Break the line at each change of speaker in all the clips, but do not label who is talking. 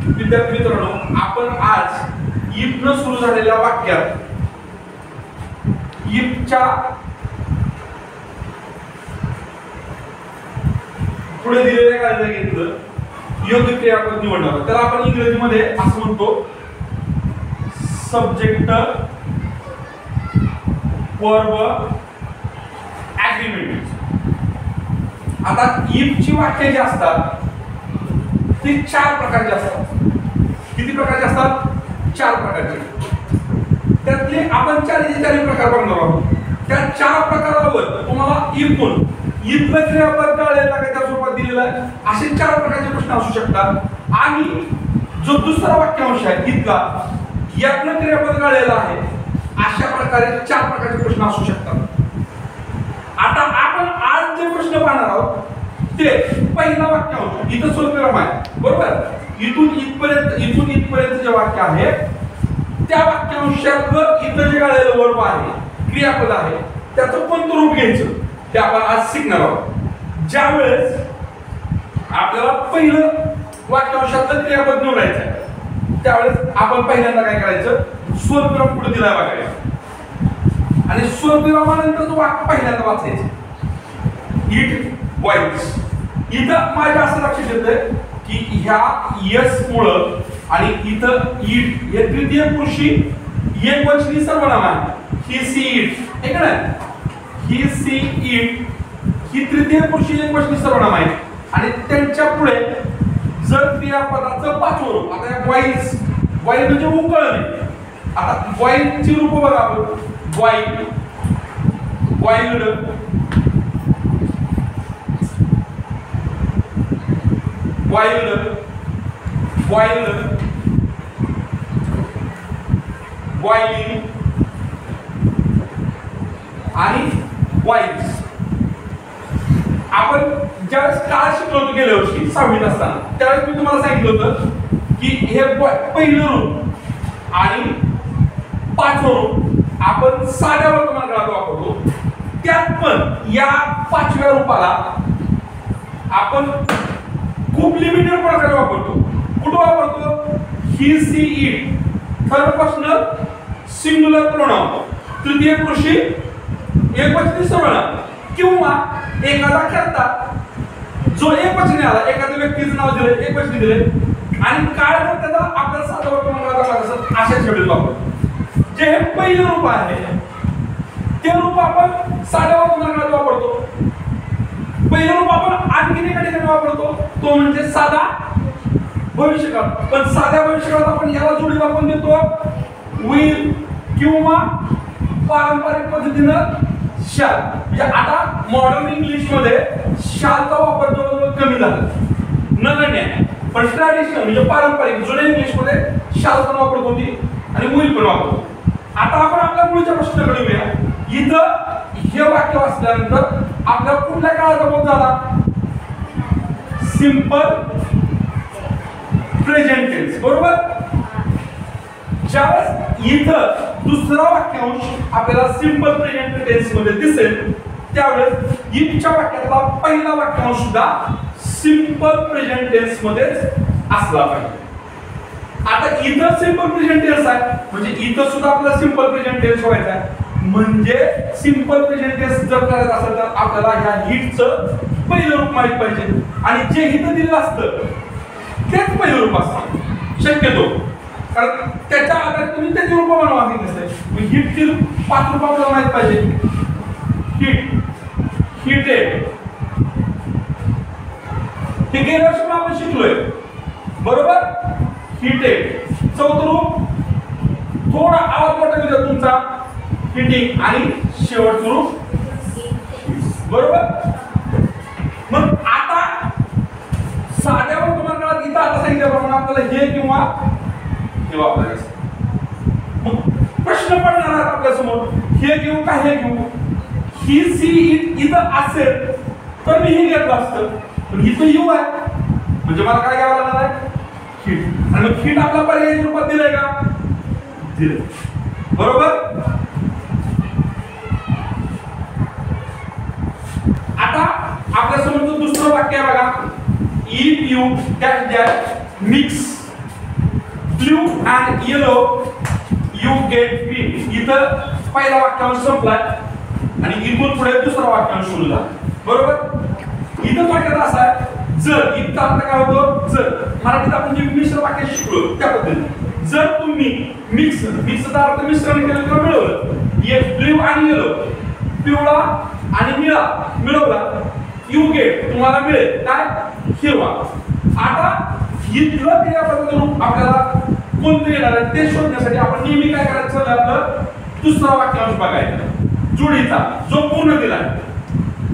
विद्यार्थी मित्रांनो, आपण आज इफ न सुरू झालेल्या वाक्यात इफच्या पुढे दिलेल्या कार्याला घेतलं योग्य क्रियापद निवडणार. त्याला आपण इंग्रजीमध्ये असं म्हणतो सब्जेक्ट वर्ब ऍग्रीमेंट. आता इफ ची वाक्य जी असतात ती चार प्रकारची असतात. किती प्रकारचे असतात? चार प्रकारचे. त्यातले आपण चारही प्रकार बघणार आहोत. त्या चार प्रकारावर तुम्हाला इफून इथलं क्रियापद कळलेला का त्या स्वरूपात दिलेला आहे असे चार प्रकारचे प्रश्न असू शकतात. आणि जो दुसरा वाक्यांश आहे इथला यातलं क्रियापद कळलेला आहे अशा प्रकारे चार प्रकारचे प्रश्न असू शकतात. आता आपण आज जे प्रश्न पाहणार आहोत ते पहिला वाक्यांश इथं स्वल्पविराम आहे बरोबर. इथून इथपर्यंत जे वाक्य आहे त्या वाक्यांशातलं इथं जे कळलेलं वर्ब आहे क्रियापद आहे त्याचं कोणतं रूप घ्यायचं ते आपण आज शिकणार आहोत. ज्या वेळेस आपल्याला पहिलं वाक्यांशातलं क्रियापद निवडायचं आहे त्यावेळेस आपण पहिल्यांदा काय करायचं स्वल्पविराम पुढे दिलाय बघायचं आणि स्वल्पविरामानंतर वाक्य पहिल्यांदा वाचायचं. It boys. इथं माझ्या असं लक्षात येतंय की ह्या यस मुळे आणि इथं इट हे तृतीय पुरुषी एकवचनी सर्वनाम आहे. ही सी इट हे का नाही. ही सी इट ही तृतीय पुरुषी एकवचनी सर्वनाम आहे आणि त्यांच्या पुढे जर क्रियापदाचं पाचवं रूप आता बॉईज बॉईल म्हणजे उकळणे. आता बॉईलची रूप बघा आपण boil boiled boiled boiled boiling आणि बॉईल्स. आपण ज्यावेळेस काळ शिकलो होतो गेल्या वर्षी 6वीत असताना त्यावेळेस मी तुम्हाला सांगितलं होतं की हे पहिलं रूप आणि पाचवं रूप आपण साध्या वर्तमानकाळात वापरतो. त्यात पण या पाचव्या रूपाला आपण खूप लिमिटेड प्रकारे वापरतो. कुठं वापरतो? He she it third personal singular pronoun तृतीय पुरुषी एकवचनी सर्वनाम किंवा एखादा करता जो एकवचनी आला एखाद्या व्यक्तीचं नाव दिले एकवचनी दिले आणि काळ त्याचा आपल्या साधा वर्तमानकाळात अशा शेड्यूल वापरतो. जे हे पहिलं रूप आहे ते रूप आपण साध्या वर्तमानकाळात वापरतो. पहिलं रूप आपण आणखी एका ठिकाणी वापरतो तो म्हणजे साधा भविष्यकाळ. पण साध्या भविष्यकाळात आपण याला जोडीला आपण देतो विल किंवा पारंपरिक पद्धतीनं शाल. म्हणजे आता मॉडर्न इंग्लिश मध्ये शालचा वापर जवळजवळ कमी झाला नगण्य आहे. पण ट्रॅडिशनल म्हणजे पारंपरिक जुन्या इंग्लिश मध्ये शाल पण वापरत होती आणि विल पण वापरतो. आता आपण आपल्या मुळच्या प्रश्नाकडे येऊया. इथं हे वाक्य वाचल्यानंतर आपल्या कुठल्या काळाचा बोध झाला? सिंपल प्रेझेंट टेन्स बरोबर. ज्यावेळेस इथं दुसरा वाक्यांश आपल्याला सिंपल प्रेझेंट टेन्स मध्ये दिसेल त्यावेळेस इफच्या वाक्यातला पहिला वाक्यांश सुद्धा सिंपल प्रेझेंट टेन्स मध्येच असला पाहिजे. आता इथं सिंपल प्रेझेंट टेन्स आहे म्हणजे इथं सुद्धा आपल्याला सिंपल प्रेझेंट टेन्स व्हायचा आहे. म्हणजे सिंपल प्रेझेंट टेन्स जर करायचं असेल तर आपल्याला ह्या हिटचं पहिलं रूप माहित पाहिजे आणि जे हिथं दिलेलं असतं तेच पहिलं रूप असतं शक्यतो. कारण त्याच्या आधारे तुम्ही त्याची रूप बनवा नसते. हिटची 5 रूप आपल्याला माहित पाहिजे. हिट हिटेड हे गेल्या वर्षी आपण शिकलोय बरोबर. हिटेड चौथं रूप थोडा आवाज मोठा दिला तुमचा हिटिंग आणि शेवटचं रूप बरोबर. मग आता साध्या वर्तमानकाळात इथं आता सांगितल्याप्रमाणे आपल्याला हे किंवा हे वापरायचं. मग प्रश्न पडणार आहे आपल्या समोर हे घेऊ का हे घेऊ. ही सी इट इथं असेल तर मी हे घेतलं असतं पण इथं यू आहे म्हणजे मला काय घ्यावं लागणार आहे हिट. आणि मग हिट आपला पर्यायी रूपात दिलंय का? दिलंय बरोबर. आता आपल्या समोर दुसरं वाक्य आहे बघा. If you dash dash mix blue and yellow you get green. इथं पहिला वाक्यांश संपलाय आणि इथून पुढे दुसरा वाक्यांश सुरू झाला. बरोबर. इथं थोडक्यात असं आहे, जर इथं अर्थ काय होतो, जर मराठीत आपण जे मिश्र वाक्य शिकलो त्या पद्धतीने जर तुम्ही मिक्सचा अर्थ मिश्रण केलं किंवा मिळवलं, एक ब्ल्यू आणि येलो पिवळा आणि निळा मिळवला, यू गेट तुम्हाला मिळेल काय, हिरवा. आता इथलं क्रियापदाचं रूप आपल्याला कोणतं येणार आहे ते शोधण्यासाठी आपण नेहमी काय करायचं, आपलं दुसरा वाक्यांश बघायचा जोडीचा जो पूर्ण दिलाय.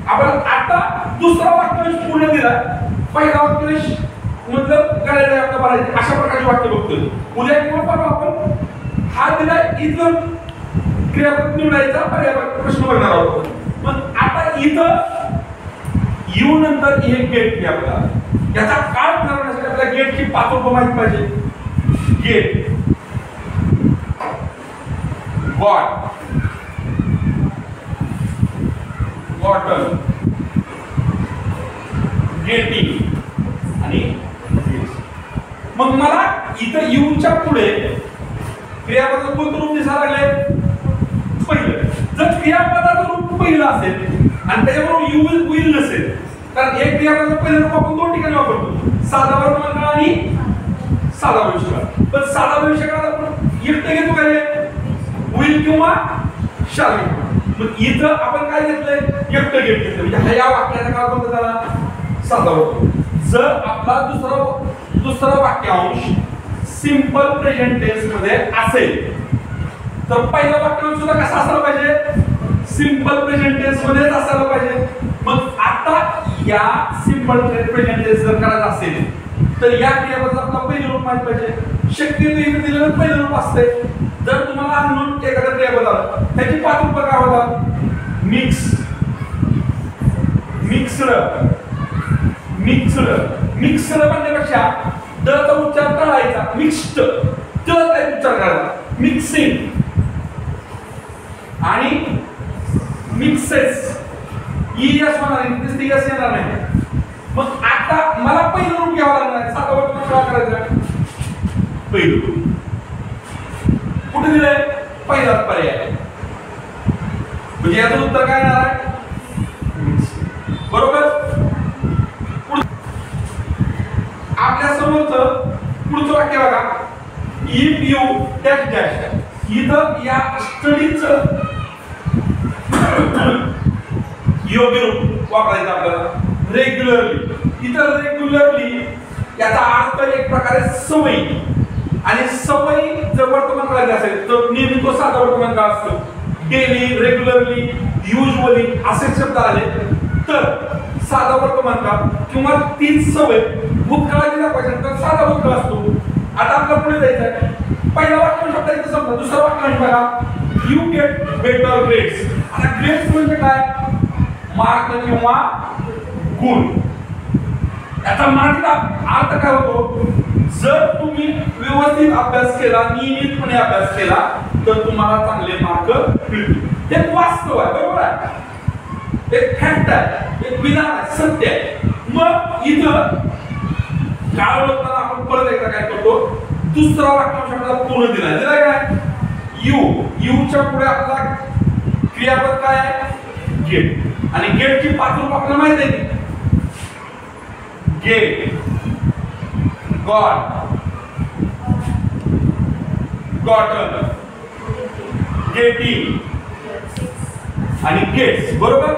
आपण आता दुसरा वाक्यांश पूर्ण दिलाय, पहिला वाक्यांश मतलब गळ्याला आपलं भरायचं अशा प्रकारचे वाक्य बघतोय. उद्या किंवा परवा आपण हा दिलाय इथं क्रियापद निवडायचा प्रश्न बघणार आहोत. पण आता इथं यू नंतर एक गेट क्रियापद आला. याचा काळ ठरवण्यासाठी आपल्याला गेटची 5 रूपं माहिती पाहिजे. गेट, गॉट, गॉटन, गेटिंग आणि मग मला इथं यूच्या पुढे क्रियापदाचं कोणतं रूप दिसायला लागले, पहिलं. जर क्रियापदाचं रूप पहिलं असेल आणि त्याच्याबरोबर यू विल नसेल, कारण एक क्रियापदाचं पहिलं रूप आपण 2 ठिकाणी वापरतो, साधा वर्तमान काळ आणि साधा भविष्यकाळ. पण साधा भविष्यकाळ आपण एकटं घेतो काय, विल किंवा शाल. मग इथं आपण काय घेतलंय, एकटं घेतलं. म्हणजे या वाक्याचा काळ कोणता झाला, साधा वर्तमान. जर आपला दुसरा वाक्यांश सिंपल प्रेझेंट टेन्स मध्ये असेल तर पहिला वाक्यांश सुद्धा कसा असायला पाहिजे, सिंपल प्रेझेंट टेन्स मध्ये असायला पाहिजे. मग आता या सिंपल प्रेझेंट टेन्स जर करायचं असेल तर या क्रियापदाचं आपल्याला पहिलं रूप माहित पाहिजे. शक्यतो इथे दिलेलं पहिलं रूप असते. जर तुम्हाला अननोन एखादं क्रियापद आलं त्याची 5 रूपं काय होतात, मिक्स, मिक्स्ड, मिक्स्ड. मिक्स्ड म्हणण्यापेक्षा ड चा उच्चार टाळायचा, मिक्स्ड ड काय उच्चार करायचा, मिक्सिंग आणि मिक्सेस. ईएस होणार नाही, टीएस येणार नाही. मग आता मला पहिलं रूप घ्यावं लागणार. साधा वर्तमान काय करायचं, पहिलं रूप कुठे दिलंय, पहिलाच पर्याय. म्हणजे याचं उत्तर काय येणार आहे, बरोबर. आपल्या समोरचं पुढचं वाक्य बघा, इफ यू डॅश डॅश. इथं या स्टडीचं योग्य रूप वापरायचं आपल्याला, रेग्युलरली. इथं रेग्युलरली याचा अर्थ एक प्रकारे सवयी, आणि सवयी जर वर्तमान काळात असेल तर नेहमी तो साधा वर्तमान काळ असतो. डेली, रेग्युलरली, युजली असे शब्द आले तर साधा वर्तमान काळ किंवा तीच सवय भूतकाळाची दाखवायची तर साधा भूतकाळ असतो. आता आपल्याला पुढे जायचं आहे. पहिला वाक्यांश शब्द इथं समजा, दुसरा वाक्यांश बघा, यू गेट बेटर ग्रेड्स. आता ग्रेड्स म्हणजे काय, मार्क किंवा गुण. याचा मराठीत अर्थ काय होतो, जर तुम्ही व्यवस्थित अभ्यास केला, नियमितपणे अभ्यास केला तर तुम्हाला चांगले मार्क मिळतील. हे वास्तव आहे, बरोबर आहे, एक फॅक्ट आहे, एक विधान आहे, सत्य आहे. मग इथं काळ ओळखताना आपण परत एकदा काय करतो, दुसरा वाक्यांश आपल्याला पूर्ण दिलाय. दिलाय काय, यू. यूच्या पुढे आपला क्रियापद काय आहे, गेट. आणि गेटची 5 रूप आपल्याला माहित आहे, गेट, गॉट, गॉटन, गेटिंग आणि गेट्स. बरोबर.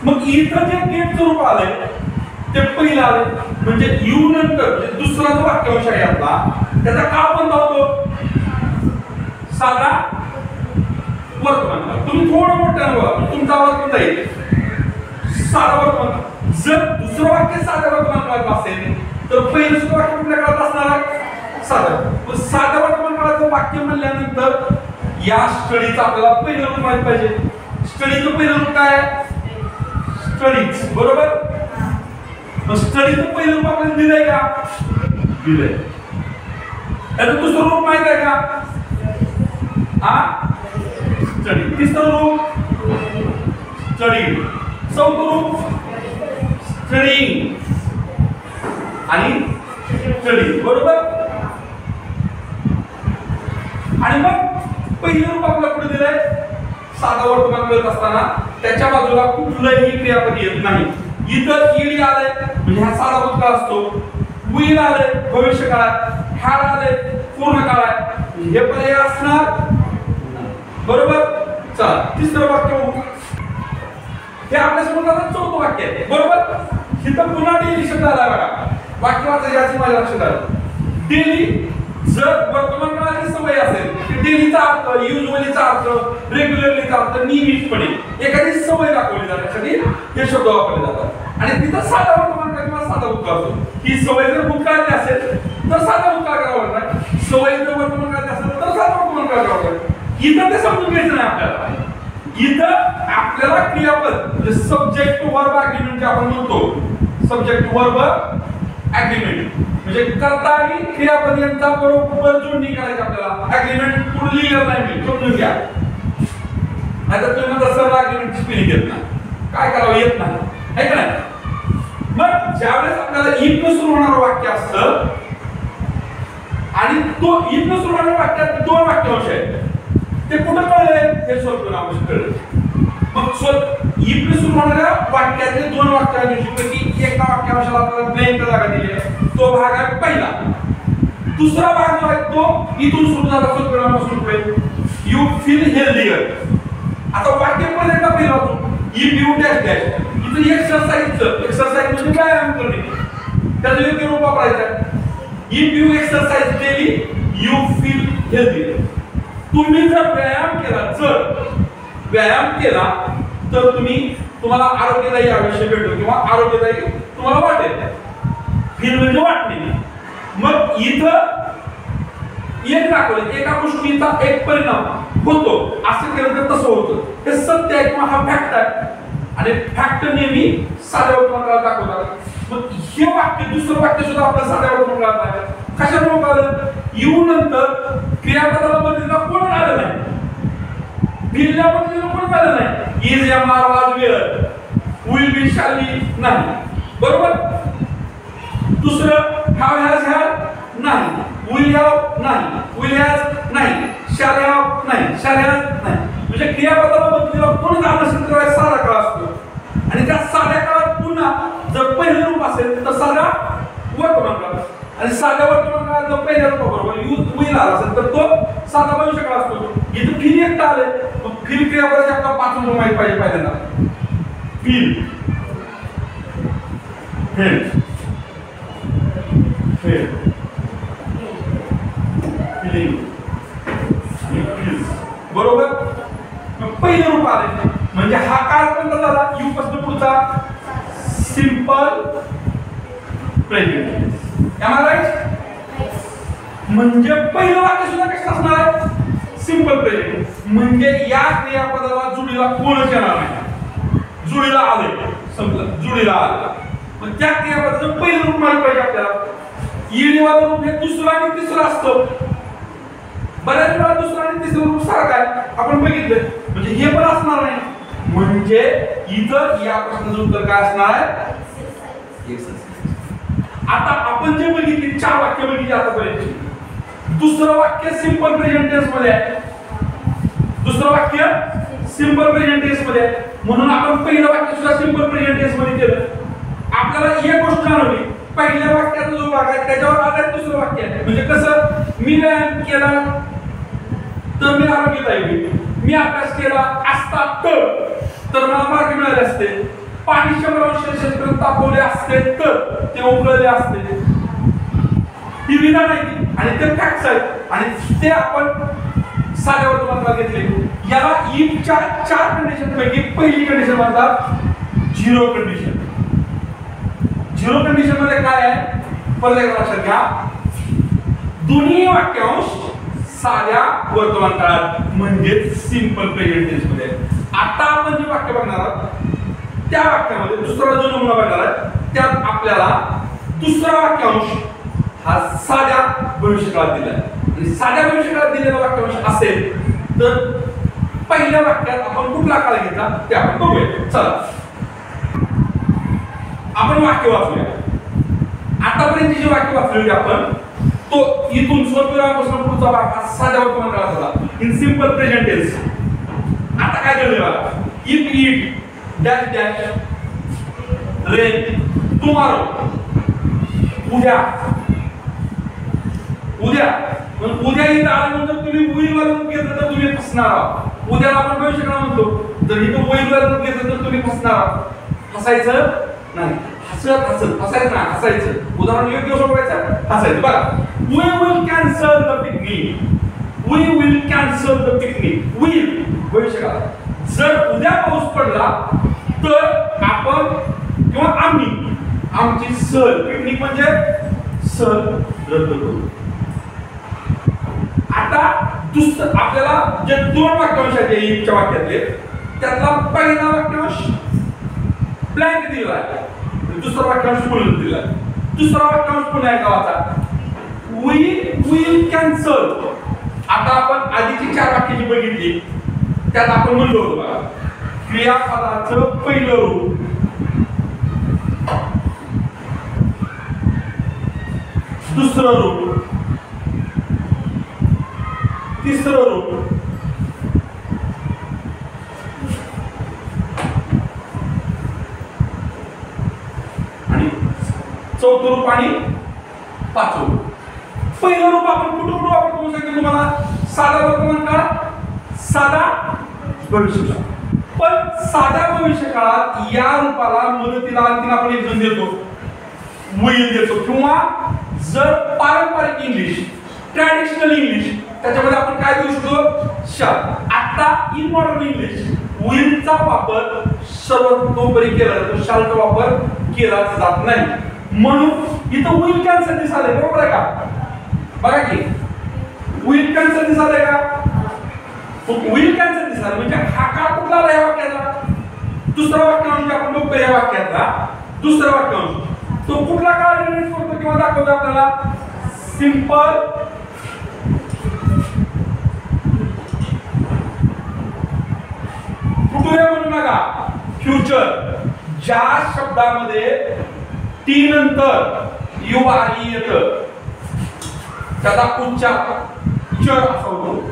मग इथं जे गेटचं रूप आलंय ते पहिलं आलंय, म्हणजे यू नंतर दुसरा जो वाक्यांश आहे आपला त्याचा काळ कोणता होतो, साधा वर्तमान काळ. तुम्ही थोडं मोठ्यानं बोला, तुमचा आवाज पण जाईल. साधा वर्तमान. जर दुसरं वाक्य साधा वर्तमान काळात असेल तर पहिलं सुद्धा वाक्य कुठल्या काळात असणार आहे, साधा. साधा वर्तमान काळाचं वाक्य म्हणल्यानंतर या स्टडीचं आपल्याला पहिलं रूप माहित पाहिजे. स्टडीचं पहिलं रूप काय आहे, स्टडीज. बरोबर. स्टडीचं पहिलं रूप आपल्याला दिलंय का, दिलंय. याचं दुसरं रूप माहित आहे का, हा, स्टडी. तिसरं रूप स्टडी. चौथं रूप स्टडीइंग आणि स्टडी. बरोबर. आणि मग पहिलं रूप आपल्याला कुठे दिलंय साधा वर्तमान करत असताना त्याच्या बाजूला कुठलंही क्रियापद येत नाही. इथं ईडी आलंय म्हणजे हा साधा भूतकाळ असतो, विल आलंय भविष्यकाळ, हॅड आलंय पूर्ण काळ आहे, हे पर्याय असणार बरोबर. चला तिसरं वाक्य बघू. हे आपल्या समोर आता चौथं वाक्य आहे बरोबर. इथं पुन्हा डेली शब्द आला बघा. वाक्य वाचायची माझ्या लक्षात आलं. डेली जर वर्तमान काळाची सवय असेल की डेलीचा अर्थ, युजली अर्थ, रेग्युलरलीचा अर्थ, नियमितपणे एखादी सवय दाखवली जाण्यासाठी हे शब्द वापरले जातात. आणि तिथं साधा वर्तमान काळ किंवा साधा भूतकाळ असतो. ही सवय जर भूतकाळाची असेल तर साधा भूतकाळ करावा लागणार, सवय जर वर्तमान काळाची असेल तर साधा वर्तमान काळ करावा लागणार. इथं ते समजून घ्यायचं नाही आपल्याला. इथं आपल्याला क्रियापद म्हणजे सब्जेक्ट वर्ब अग्रीमेंट जे आपण म्हणतो, सब्जेक्ट वर्ब अग्रीमेंट म्हणजे कर्ता आणि क्रियापद यांचा बरोबर जोडणी करायची आपल्याला. अग्रीमेंट पुढे लिहिलं नाही मी, समजून घ्या. नाहीतर तुम्ही म्हणता सर अग्रीमेंटची स्पेलिंग येत नाही, काय करावं येत नाही, आहे का नाही. मग ज्यावेळेस आपल्याला इफ न सुरू होणारं वाक्य असतं आणि तो इफ न सुरू होणाऱ्या वाक्यात दोन वाक्यांश आहेत, ते कुठं कळले हे सोडून आपण कळलं. मग इफ न सुरू होणाऱ्या वाक्यातले दोन वाक्यांशी एका वाक्यांशाला आपल्याला ब्लँक जागा दिली आहे, तो भाग आहे पहिला. दुसरा भाग जो आहे तो इथून सुरू झाला सोडून पुढे यू फील हेल्दियर. आता वाक्य पण एकदा पहिला होतो इफ यू डॅश डॅश. इथं एक्सरसाइज म्हणजे व्यायाम करणे, त्याचं योग्य रूप वापरायचं. If you exercise daily you feel healthier. तुम्ही जर व्यायाम केला तर तुम्हाला आरोग्यदायी आयुष्य भेटतो किंवा आरोग्यदायी तुम्हाला वाटेल. फील म्हणजे वाटणे. मग इथं एक दाखवलं एका गोष्टीचा एक परिणाम होतो, असं केलं तर तसं होतं. हे सत्य आहे किंवा हा फॅक्ट आहे आणि फॅक्ट नेहमी साध्या वर्तमानाला दाखवतात. मग हे वाक्य दुसरं वाक्य सुद्धा आपल्या साध्या वर्तमानाला आहे. कशामुळे आलं? यू नंतर क्रियापदाला बदलला कोण आलं नाही, बिलला बदलला कोण आलं नाही. इज या मार was were, will be shall be नाही बरोबर. दुसरं हॅव हॅज हॅड नाही, विल हॅव नाही, विल हॅज नाही, शॅल हॅव नाही, शॅल हॅज नाही. म्हणजे क्रियापदाला बदलला कोण आलं असेल तर साधा काळ असतो. आणि त्या साध्या काळात पुन्हा जर पहिलं रूप असेल तर साधा वर्तमान काळ, आणि साध्या वर्तमान काळात जर पहिल्या रूपाबरोबर विल आला असेल तर तो साधा भविष्य काळ असतो. इथं फिर एकटा आले, मग फिर क्रियापदाचे आपल्याला पाच रूप माहिती पाहिजे. पहिल्यांदा फील, फिलिंग आणि फील्स बरोबर. मग पहिलं रूप आले म्हणजे हा काळ कोणता झाला? यू पासून पुढचा सिंपल प्रेझेंट. म्हणजे पहिलं वाक्य सुद्धा कसं असणार आहे? Simple present. म्हणजे या क्रियापदाला जुळीला कोणच येणार नाही. जुळीला आले समजा, जुळीला आला मग त्या क्रियापदाचं पहिलं रूप माहिती पाहिजे आपल्याला. ईडीवालं रूप हे दुसरं आणि तिसरं असतं. बऱ्याच वेळा दुसरं आणि तिसरं रूप सारखं आहे आपण बघितलं, म्हणजे हे पण असणार नाही. म्हणजे इथं या प्रश्नाचं उत्तर काय असणार आहे? आता आपण जे बघितली 4 वाक्य बघितली आतापर्यंत. दुसरं वाक्य सिंपल प्रेझेंट टेन्स मध्ये आहे, दुसरं वाक्य सिंपल प्रेझेंट टेन्स मध्ये आहे. म्हणून आपण पहिलं वाक्य सुद्धा सिंपल प्रेझेंट टेन्स मध्ये केलं. आपल्याला एक गोष्ट जाणवली, पहिल्या वाक्याचा जो भाग आहे त्याच्यावर आधारित दुसरं वाक्य आहे. म्हणजे कसं? मी व्यायाम केला तर मी आरोग्यदायी होईल, मी अभ्यास केला असता तर मला मार्क मिळाले असते, पाणी 100 अंश सेल्सिअस पर्यंत तापवले असते तर ते उकळले असते. ही विधान आहे आणि ते फॅक्ट्स आहेत आणि ते आपण साध्या वर्तमानात घेतले. याला इफच्या 4 कंडिशन पैकी पहिली कंडिशन म्हणतात झिरो कंडिशन. झिरो कंडिशन मध्ये काय आहे? परत एकदा लक्षात घ्या. दोन्ही वाक्यांश साध्या वर्तमान काळात म्हणजे सिंपल प्रेझेंट टेन्स मध्ये. आता आपण जे वाक्य बघणार आहोत त्या वाक्यामध्ये दुसरा जो नमुना बघणार आहे त्यात आपल्याला दुसरा वाक्यांश हा साध्या भविष्यकाळात दिला आहे. आणि साध्या भविष्यकाळात दिलेला वाक्यांश असेल तर पहिल्या वाक्यात आपण कुठला काळ घेतला ते आपण बघूया. चला आपण वाक्य वाचूया. आतापर्यंत जे वाक्य वाचले होते आपण तो इथून स्वल्पविरामापासून पुढचा भाग हा साध्या वर्तमान काळात झाला इन सिंपल प्रेझेंट टेन्स. आता काय कळले बघा, if it dash dash rain tomorrow, उद्या उद्या पण उद्या इथं आल्यानंतर तुम्ही विल वाला घेतलं तर तुम्ही फसणार आहात. उद्याला आपण भविष्यकाळ म्हणतो, जर इथं विल वाला घेतलं तर तुम्ही फसणार आहात. हसायचं नाही, हसत हसत हसायचं नाही, हसायचं. उदाहरण योग्य सोडवायचं, हसायचं. बघा, we will cancel the picnic, we will cancel the picnic. will भविष्यकाळ. जर उद्या पाऊस पडला तर आपण किंवा आम्ही आमची सहल, पिकनिक म्हणजे सहल, रद्द करू. आता दुसरं आपल्याला जे दोन वाक्यांश आहेत इफच्या वाक्यातले, त्यातला पहिला वाक्यांश ब्लँक दिला आहे, दुसरा वाक्यांश पूर्ण दिला आहे. दुसरा वाक्यांश पुन्हा एकदा वाचा, we will cancel. आता आपण आधीची चार वाक्याची बघितली, त्यात आपण म्हणलो होतो बघा, क्रियापदाचं पहिलं रूप, दुसरं रूप, तिसरं रूप, आणि चौथं रूप आणि पाचवं रूप. पहिलं रूप आपण कुठं कुठं वापरतो सांगितलं तुम्हाला, साधा वर्तमान काळ, साधा भविष्यकाळ. पण साध्या भविष्यकाळात या रूपाला मदतीला आणखी आपण एक जण देतो, will देतो. किंवा जर पारंपरिक इंग्लिश, ट्रॅडिशनल इंग्लिश, त्याच्यामध्ये आपण काय करू शकतो, shall. आता इन मॉडर्न इंग्लिश will चा वापर सर्वतोपरी केला जातो, shall चा वापर केला जात नाही. म्हणून इथं will cancel दिसाले, बरोबर आहे का? बघा की will cancel दिसाले का? will cancel दिसाले म्हणजे हा काळ कुठला आहे या वाक्याचा? दुसरा वाक्यांश आपण बघतो या वाक्याचा, दुसरा वाक्यांश तो कुठला काळ रिलेट करतो किंवा दाखवतो आपल्याला? सिंपल कुठे म्हणू नका, फ्युचर. ज्या शब्दामध्ये टी नंतर यू आर ई येतं त्याचा उच्चार च असा होतो.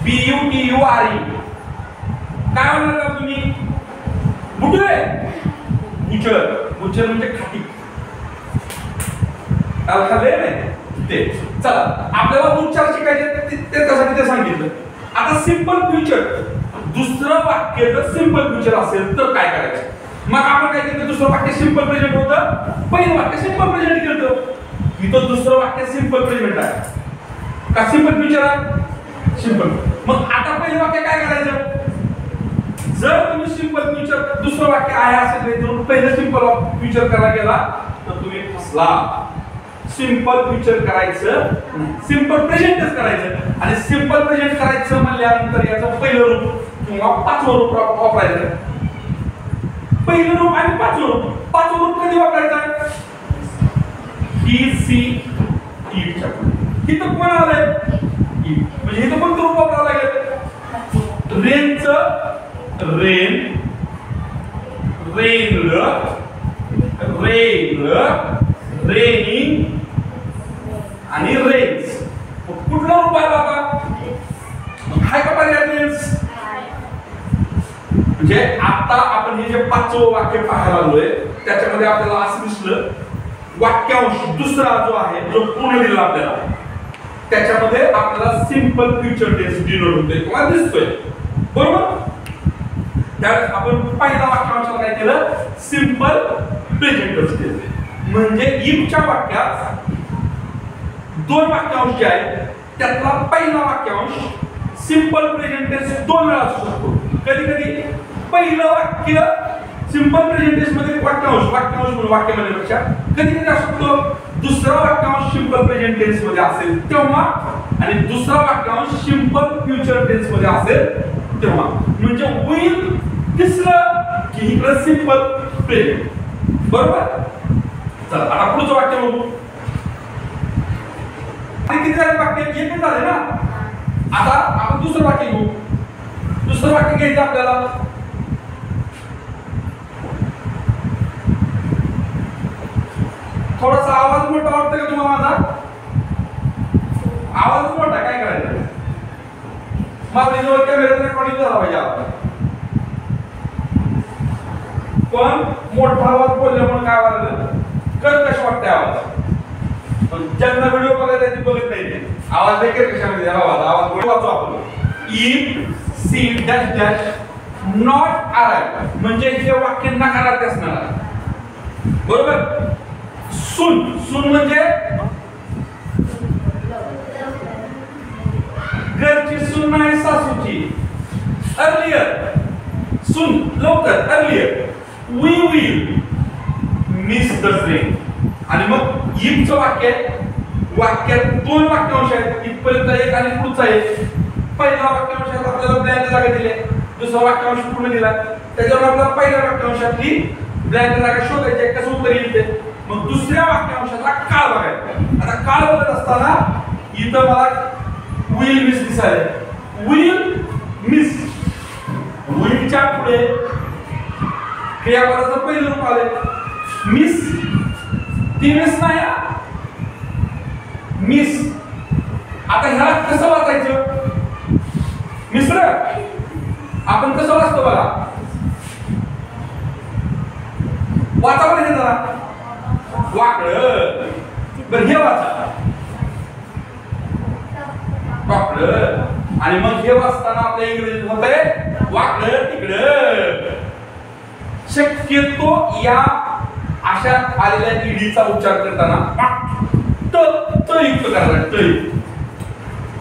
B-U-T-U-R-E काय म्हणणार तुम्ही? बुटुळे, बुचर, बुचर म्हणजे खाटी. त्याला खाल्ले नाही ते. चला, आपल्याला उच्चार शिकायचे त्याच्यासाठी ते सांगितलं. आता सिंपल फ्युचर, दुसरं वाक्य जर सिंपल फ्युचर असेल तर काय करायचं? मग आपण काय केलं, दुसरं वाक्य सिंपल प्रेझेंट होतं, पहिलं वाक्य सिंपल प्रेझेंट केलं. इथं दुसरं वाक्य सिंपल प्रेझेंट आहे का सिंपल फ्युचर आहे? सिंपल. मग आता पहिलं वाक्य काय करायचं? जर तुम्ही सिंपल फ्युचर दुसरं वाक्य आहे असेल तर पहिलं सिंपल फ्युचर करायला गेला तर तुम्ही फसला. सिंपल फ्युचर करायचं, सिंपल प्रेझेंटच करायचं. आणि सिंपल प्रेझेंट करायचं म्हणल्यानंतर याचं पहिलं रूप किंवा पाचवं रूप वापरायचं. पहिलं रूप आणि पाचवं रूप. पाचवं रूप कधी वापरायचं? ही सी ईच्या इथं कोण आलंय? म्हणजे इथं पण रूप वापरावं लागेल. रेनचं रेन, रेनड, रेन, रेनिंग आणि रेन्स. कुठलं रूप आहे बाबा? हाय का पर्याय रेन्स? म्हणजे आता आपण हे जे पाचवं वाक्य पाहायला आलोय त्याच्यामध्ये आपल्याला असं दिसलं, वाक्यांश दुसरा जो आहे जो पूर्ण दिला आपल्याला त्याच्यामध्ये आपल्याला सिंपल फ्युचर टेन्स डिनोट होते किंवा दिसतोय, बरोबर? त्यावेळेस आपण पहिला वाक्यांशाला काय केलं? सिंपल प्रेझेंट टेन्स केलं. म्हणजे इफच्या वाक्यात दोन वाक्यांश जे आहेत त्यातला पहिला वाक्यांश सिंपल प्रेझेंट टेन्स दोन वेळा असू शकतो. कधी कधी पहिलं वाक्य सिंपल प्रेझेंट टेन्स मध्ये वाक्यांश म्हणून वाक्य म्हणण्यापेक्षा कधी कधी असू शकतो दुसरा वाक्यांश सिंपल प्रेझेंट टेन्स मध्ये असेल तेव्हा आणि दुसरा वाक्यांश सिंपल फ्युचर टेन्स मध्ये असेल तेव्हा. म्हणजे विल तिसरं की इकडे सिंपल प्रेझेंट, बरोबर? चला आता पुढचं वाक्य बघू. किती झाले वाक्य? एकच झाले ना. आता आपण दुसरं वाक्य घेऊ. दुसरं वाक्य घ्यायचं आपल्याला. थोडासा आवाज मोठा वाटतो का तुम्हाला माझा? आवाज मोठा काय करायचं? मला जवळ कॅमेरा रेकॉर्डिंग झाला पाहिजे आता. पण मोठा आवाज बोलल्यामुळे काय वाटलं? कर्कश वाटतंय आवाज. पण ज्यांना व्हिडिओ बघायचा ते बघत नाही ते आवाज देखील कशामध्ये आवाज वाचू आपण. If she dash dash not arrive म्हणजे हे वाक्य नकारार्थी असणार आहे. बरोबर. सून सून म्हणजे घरची सून नाही सासूची. अर्लियर सून लवकर earlier. We will miss the train. आणि मग इफचं वाक्यात दोन वाक्यांश आहेत. इथपर्यंत एक आणि पुढचा एक. पहिला वाक्यांशात आपल्याला ब्लँक जागा दिली, दुसरा वाक्यांश पूर्ण दिला, त्याच्यावर आपल्याला पहिल्या वाक्यांशातली ब्लँक जागा शोधायची कसं उत्तर येईल ते. मग दुसऱ्या वाक्यांशातला काळ बघायचा. आता काळ बघत असताना इथं मला विल मिस दिसायला. विल मिस विलच्या पुढे क्रियापदाचं पहिलं रूप आले मिस. ती मिस नाही मिस. आता ह्याला कसं वाचायचं? मिश्र आपण कसं वाचतो बघा. वाचा बरं हे जरा वाकडं. बरं हे वाचा वाकडं. आणि मग हे वाचताना आपल्या इंग्रजीत होतंय वाकडं तिकडं. शक्यतो या अशा आलेल्या ईडीचा उच्चार करताना त युक्त करायला. त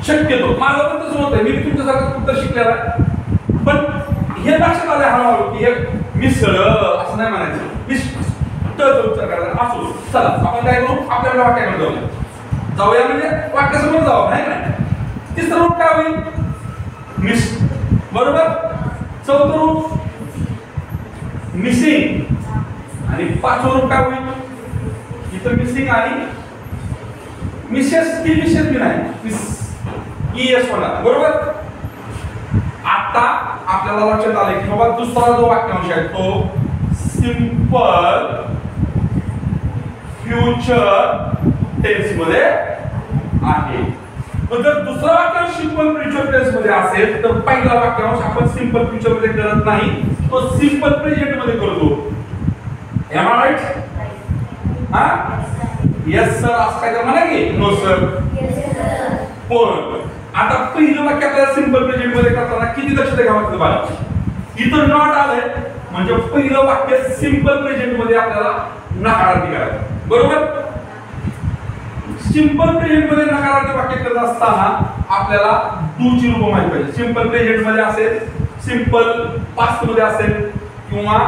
शक्यतो माझं पण तसं होतंय. मी तुमच्यासारखं उत्तर शिकलेलं आहे. पण हे लक्षात आलं हळूहळू की हे मिसळ असं नाही म्हणायचं. मिस त उच्चार करायचा असो. चला आपण काय करू? आपल्याला वाक्याकडे जाऊया म्हणजे वाक्यासमोर जाऊ नाही का. तिसरं रूप काय होईल? मिस. बरोबर. चौथं रूप मिसिंग. आणि पाचवं रूप काय होईल? इथं मिसिंग आणि मिसेस. ती मिसेस बी नाही मिस ईएस होणार. बरोबर. आता आपल्याला लक्षात आले की बाबा दुसरा जो वाक्यांश आहे तो सिंपल फ्युचर टेन्स मध्ये आहे. जर दुसरा वाक्यांश सिंपल फ्युचर टेन्स मध्ये असेल तर पहिला वाक्यांश आपण सिंपल फ्युचर मध्ये करत नाही, तो सिंपल प्रेझेंट मध्ये करतो. Am I right? हा येस सर असं काय म्हणा की नो सर. पण आता पहिलं वाक्य आपल्याला सिंपल प्रेझेंट मध्ये करताना किती दक्षता घ्यावं लागतं बघा. इथं नॉट आलंय म्हणजे पहिलं वाक्य सिंपल प्रेझेंट मध्ये आपल्याला नकारार्थी करायचं. बरोबर. सिंपल प्रेझेंट मध्ये नकारार्थी वाक्य करत असताना आपल्याला डूची रूप माहिती पाहिजे. सिंपल प्रेझेंट मध्ये असेल, सिंपल पास्ट मध्ये असेल, किंवा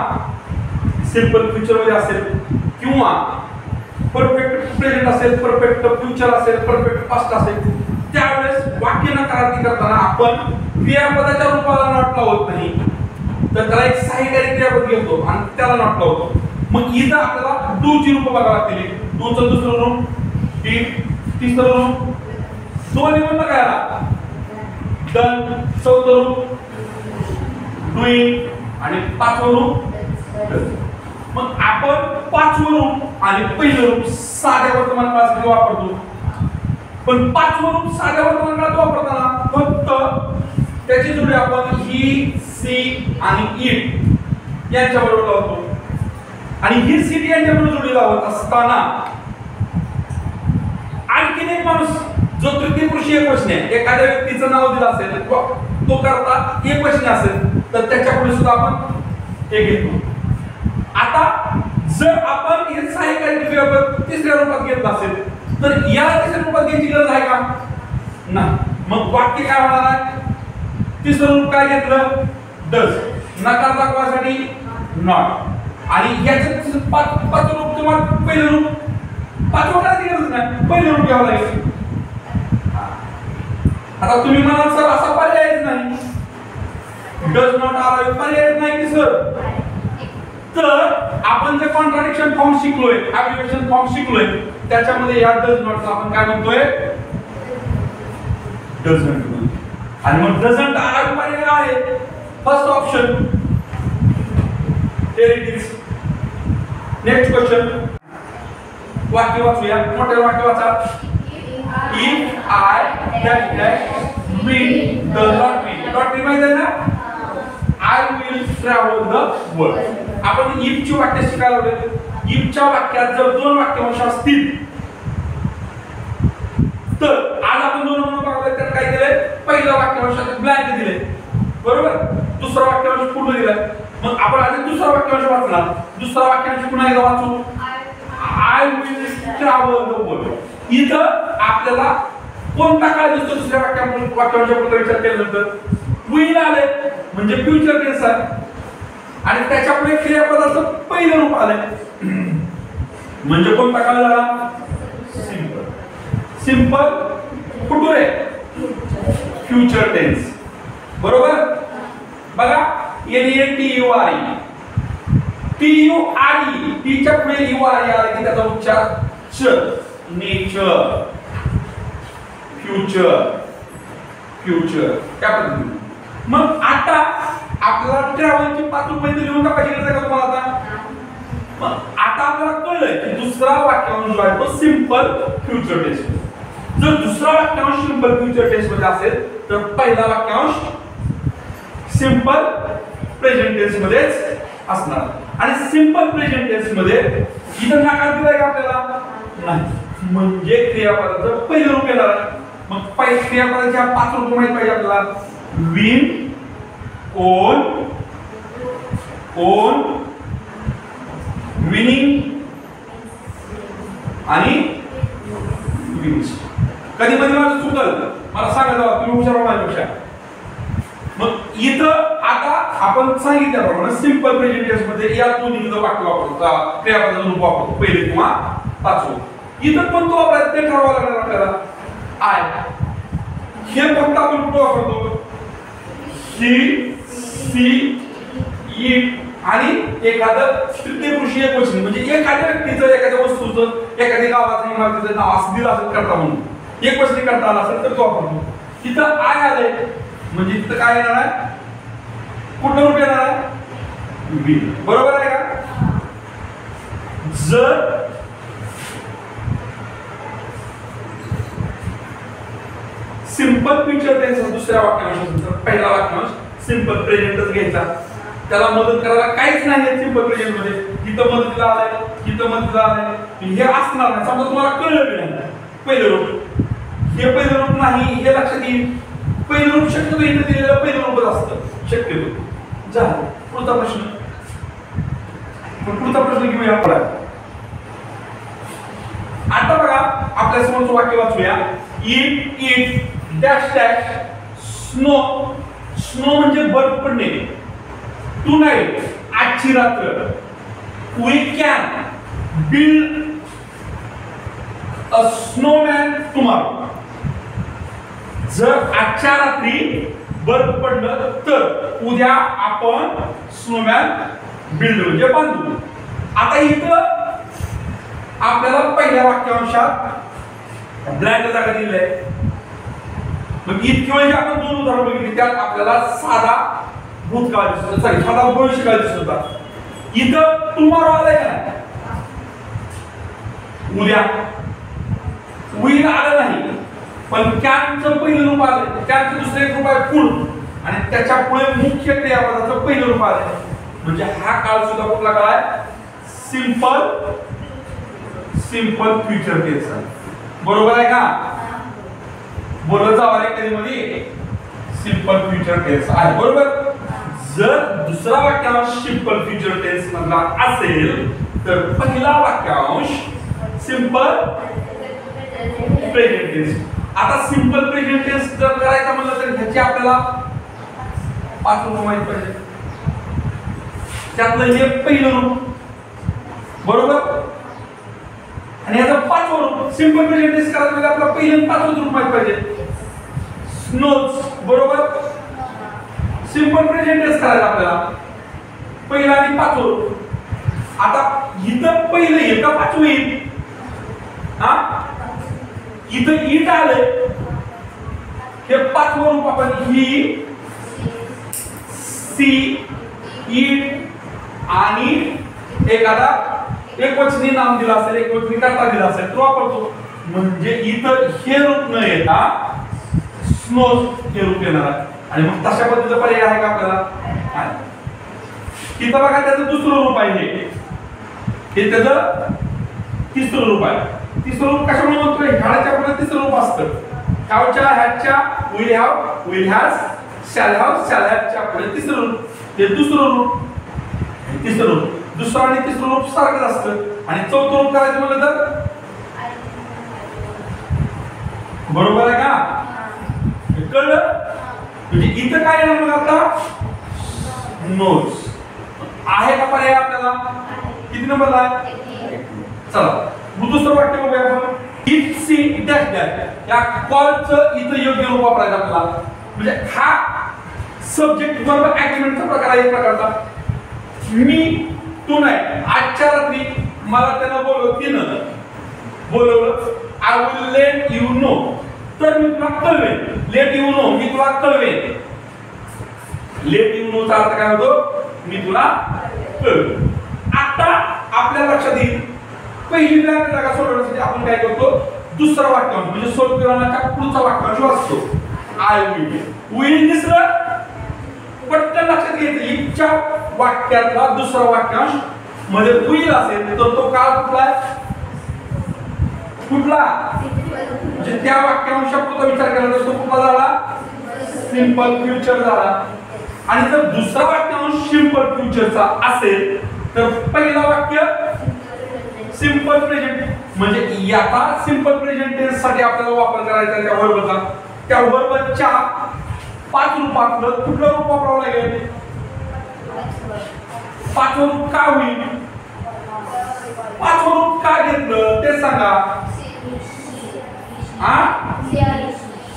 सिंपल फ्युचर मध्ये असेल, किंवा परफेक्ट प्रेझेंट असेल, परफेक्ट फ्युचर असेल, परफेक्ट पास्ट असेल. त्यावेळेस वाक्य नकारार्थी करताना आपण क्रियापदाच्या रूपाला नॉट लावत नाही, तर त्याला एक सहाय्यकारी क्रियापद घेतो आणि त्याला नॉट लावतो. मग इथं आपल्याला डूची रूप बघावं लागतील. डूचं दुसरं रूप, तिसरं रूप, दोन्ही पण बघायला डन, चौथं रूप डुईंग आणि पाचवं रूप. मग आपण पाचवं रूप आणि पहिलं रूप साध्या वर्तमान काळासाठी वापरतो. पण पाचवं रूप साध्या वर्तमान काळात वापरताना फक्त त्याची जोडी आपण ही, सी आणि इट यांच्या बरोबर लावतो. आणि ही सी यांच्या बरोबर जोडी लावत असताना आणखीन एक माणूस जो तृतीय पुरुषी एकवचनी आहे, एखाद्या व्यक्तीचं नाव दिलं असेल, तो करता एकवचनी असेल तर त्याच्या पुढे सुद्धा आपण हे घेतो. आता जर आपण हे सहाय्यकारी क्रियापद तिसऱ्या रूपात घेतलं असेल तर या तिसऱ्या रूपात घ्यायची गरज आहे का? नाही. मग वाक्य काय होणार आहे? तिसरं रूप काय घेतलं? डज. नकार दाखवण्यासाठी नॉट. आणि याचं पाचवं रूप किंवा पहिलं रूप, पाचवं करायची गरज नाही, पहिलं रूप घ्यावं लागेल. आता तुम्ही म्हणाल सर असा पर्यायच नाही, डज नॉट अराइव्ह पर्यायच नाही की सर. तर आपण जे कॉन्ट्राडिक्शन फॉर्म शिकलोय, ऍप्लिकेशन फॉर्म शिकलोय, त्याच्यामध्ये या डज नॉटचा आपण काय म्हणतोय? डझंट. आणि मग डझंट अराइव्ह पर्याय आहे first option. There it is. Next question. वाक्य वाचूया. मोठे वाक्य वाचा. If I dash dash win the lottery. Lottery माहिती आहे ना. I will travel the world. आपण इफ ची वाक्य शिकायला लागलो. इफ च्या वाक्यात जर दोन वाक्यांश असतील तर आज आपण दोन म्हणून बघायला तर काय केलंय. पहिलं वाक्यांशात ब्लँक दिले बरोबर. दुसरा वाक्यांश पूर्ण दिलाय. मग आपण आधी दुसरा वाक्यांश वाचणार. दुसरा वाक्यांश पुन्हा एकदा वाचू. I will travel the world. इथं आपल्याला कोणता काळ दिसतो दुसऱ्या वाक्यांशाबद्दल विचार केल्यानंतर. विल आले म्हणजे फ्युचर टेन्स आहे आणि त्याच्या पुढे क्रियापदाचं पहिलं रूप आलंय म्हणजे कोणता काळ झाला. सिंपल. सिंपल कुठून आहे. फ्युचर टेन्स बरोबर. बघा NATURE TURE टीच्या पुढे URE आला की त्याचा उच्चार च. नेचर फ्युचर फ्युचर त्या पद्धतीने. मग आता आपल्याला ट्रॅव्हलची 5 रुपये लिहून टाकायची गरज आहे का तुम्हाला आता. मग आता आपल्याला कळलंय की दुसरा वाक्यांश जो आहे तो सिंपल फ्युचर टेन्स. जर दुसरा वाक्यांश सिंपल फ्युचर टेन्स मध्ये असेल तर पहिला वाक्यांश सिंपल प्रेझेंट टेन्स मध्येच असणार. आणि सिंपल प्रेझेंट टेन्स मध्ये इथं नकार दिलाय का आपल्याला नाही. म्हणजे क्रियापदाचं पहिलं रूप येणार आहे. मग पहिल्या क्रियापदाच्या 5 रूप माहित पाहिजे आपल्याला. विन ओन ओन विनिंग आणि विन्स. कधी कधी माझं चुकल मला सांगा जावा तुम्ही हुशार माझ्यापेक्षा. मग इथं आता आपण सांगितल्याप्रमाणे सिंपल प्रेझेंट टेन्स मध्ये या दोन्हीचं वाक्य वापरतो. क्रियापदाचं रूप वापरतो पहिले किंवा पाचवं. इथं पण तो वापरायचा ते ठरवावं लागणार आपल्याला. आय हे फक्त आपण कुठं वापरतो. ही सी इट आणि एखादं तृतीय पुरुष एकवचन म्हणजे एखाद्या व्यक्तीचं एखाद्या वस्तूचं एखाद्या गावाचं इमारतीचं नाव असं दिलं असेल करता म्हणून एकवचनी करता आला असेल तर तो वापरतो. तिथं आय आलंय म्हणजे तिथं काय येणार आहे. कुठलं रूप येणार आहे. विल. बरोबर आहे का. जर सिंपल फ्युचर टेन्स दुसऱ्या वाक्यांश पहिला वाक्यांश सिंपल प्रेझेंटच घ्यायचा. त्याला मदत करायला काहीच नाही सिंपल प्रेझेंट मध्ये. इथं मदतीला आलंय इथं मदतीला आलंय हे असणार नाही. समजा तुम्हाला कळलं की नाही पहिलं रूप हे पहिलं रूप नाही हे लक्षात येईल. पहिलं रूप शक्यतो इथं दिलेलं पहिलं रूपच असतं शक्यतो. झालं. पुढचा प्रश्न. पुढचा प्रश्न घेऊया आपण. आता बघा आपल्या समोरचं वाक्य वाचूया. It dash dash snow. Snow म्हणजे बर्फ पडणे. टुनाइट आजची रात्र. We can build a snowman tomorrow. जर आजच्या रात्री बर्फ पडलं तर उद्या आपण स्नोमॅन बिल्ड म्हणजे बांधू. आता इथं आपल्याला पहिल्या वाक्यांशात ब्लँक जागा दिलेली आहे. मग इतकी वेळी आपण दोन उदाहरण बघितली त्यात आपल्याला साधा भूतकाळ दिसतो सॉरी साधा भविष्यकाळ दिसत होता. इथं टुमारो आलाय का उद्या. विल आलं नाही पण कॅनचं पहिलं रूप आलंय. कॅनचं दुसरे रूप आहे पुढ आणि त्याच्या पुढे मुख्य क्रियापदाचं पहिलं रूप आलंय. म्हणजे हा काळ सुद्धा कुठला काळ आहे. सिंपल सिंपल फ्युचर टेन्स आहे. बरोबर आहे का. बोलत जावा रे कधी मध्ये सिंपल फ्युचर टेन्स आहे. बरोबर. जर दुसरा वाक्यांश सिंपल फ्युचर टेन्स मधला असेल तर पहिला वाक्यांश सिंपल प्रेझेंट टेन्स. आता सिंपल प्रेझेंट टेन्स जर करायचा म्हणलं तर ह्याची आपल्याला 5 रूप माहित पाहिजे. त्यातलं हे पहिलं रूप बरोबर आणि याचं 5वं रूप सिंपल प्रेझेंट टेन्स करायचं म्हणजे आपल्याला पहिलं 5वं रूप माहित पाहिजे. स्नोज बरोबर. सिंपल प्रेझेंट टेन्स करायचं आपल्याला पहिलं आणि 5वं रूप. आता इथं पहिलं येतं 5वं येईल. हा इथं इट आले हे 5वं रूप आपण ही सी इट आणि एखादा एकवचनी नाम दिलं असेल, एकवचनी कर्ता दिला असेल तर वापरतो. म्हणजे इथं हे रूप न येता स्नोज हे रूप येणार आहे. आणि मग तशा पद्धतीचा पर्याय आहे का आपल्याला? इथं बघा त्याचं दुसरं रूप आहे, हे त्याचं तिसरं रूप आहे. तिसरं रूप कशामुळे म्हणतोय? ह्याच्या पुढे तिसरं रूप असतं. ह्याच्या ह्याच्या will have, will has, shall have, shall हॅवच्या पुढे तिसरं रूप, हे दुसरं रूप, तिसरं रूप. दुसरं आणि तिसरं रूप सारखंच असतं. आणि चौथं रूप करायचं म्हणलं तर बरोबर आहे का? कळलं? म्हणजे इथं काय येणार मग आता? नोज आहे का पर्याय आपल्याला? किती नंबरला आहे? चला दुसरं वाक्य बघूया आपण. इफ सी डॅश डॅश या कॉलचं इथं योग्य रूप वापरायचं आपल्याला. म्हणजे हा सब्जेक्ट बरोबर ऍग्रीमेंटचा प्रकार आहे एक प्रकारचा. मी तू नाही, आजच्या रात्री मला त्यानं तिनं बोलवलं. I will let you know, तर मी तुला कळवेन. लेट यू नो, मी तुला कळवेन. लेट यू नो चा अर्थ काय होतो? मी तुला कळवेन. आता आपल्या लक्षात येईल पहिली जागा सोडवण्यासाठी आपण काय करतो? दुसरा वाक्यांश म्हणजे सोडविरामाच्या पुढचा वाक्यांश वाचतो. I will. विल दिसलं पटकन लक्षात घ्यायचं. इफच्या वाक्यातला दुसरा वाक्यांश मध्ये विल असेल तर तो काळ कुठला आहे? कुठला? म्हणजे त्या वाक्यांशापुरता विचार केला तर तो कुठला झाला? सिंपल फ्युचर झाला. आणि जर दुसरा वाक्यांश सिंपल फ्युचरचा असेल तर पहिला वाक्य सिंपल प्रेझेंट. म्हणजे याचा सिंपल प्रेझेंट टेन्स साठी आपल्याला वापर करायचा त्या वर्बचा. त्या वर्बच्या 5 रूपातलं कुठलं रूप वापरावं लागेल? 5वं रूप का होईल? 5वं रूप का घेतलं ते सांगा.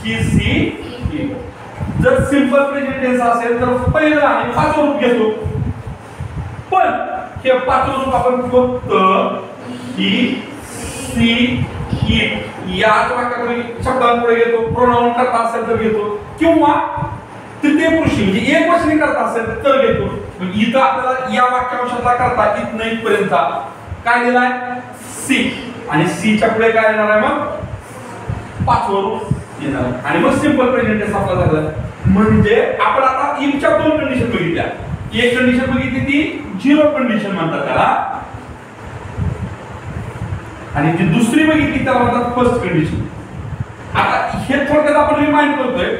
ही सी. जर सिंपल प्रेझेंट टेन्स असेल तर पहिलं आणि 5वं रूप घेतो. पण हे 5वं रूप आपण फक्त ही सी इट याच वाक्यापुढे शब्दांपुढे घेतो. प्रोनाउन करता असेल तर घेतो किंवा तृतीय पुरुषी म्हणजे एक वचनी करता असेल तर घेतो. इथं आपल्याला या वाक्यांशातला करता इथं इथपर्यंत काय दिलाय? सी. आणि सी च्या पुढे काय येणार आहे? मग 5वं रूप येणार आहे. आणि मग सिंपल प्रेझेंट टेन्स आपला झाला. म्हणजे आपण आता इफच्या 2 कंडिशन बघितल्या. एक कंडिशन बघितली ती झिरो कंडिशन म्हणतात त्याला, आणि जी दुसरी बघितली त्याला म्हणतात फर्स्ट कंडिशन. आता हे थोडक्यात आपण रिमाइंड करतोय.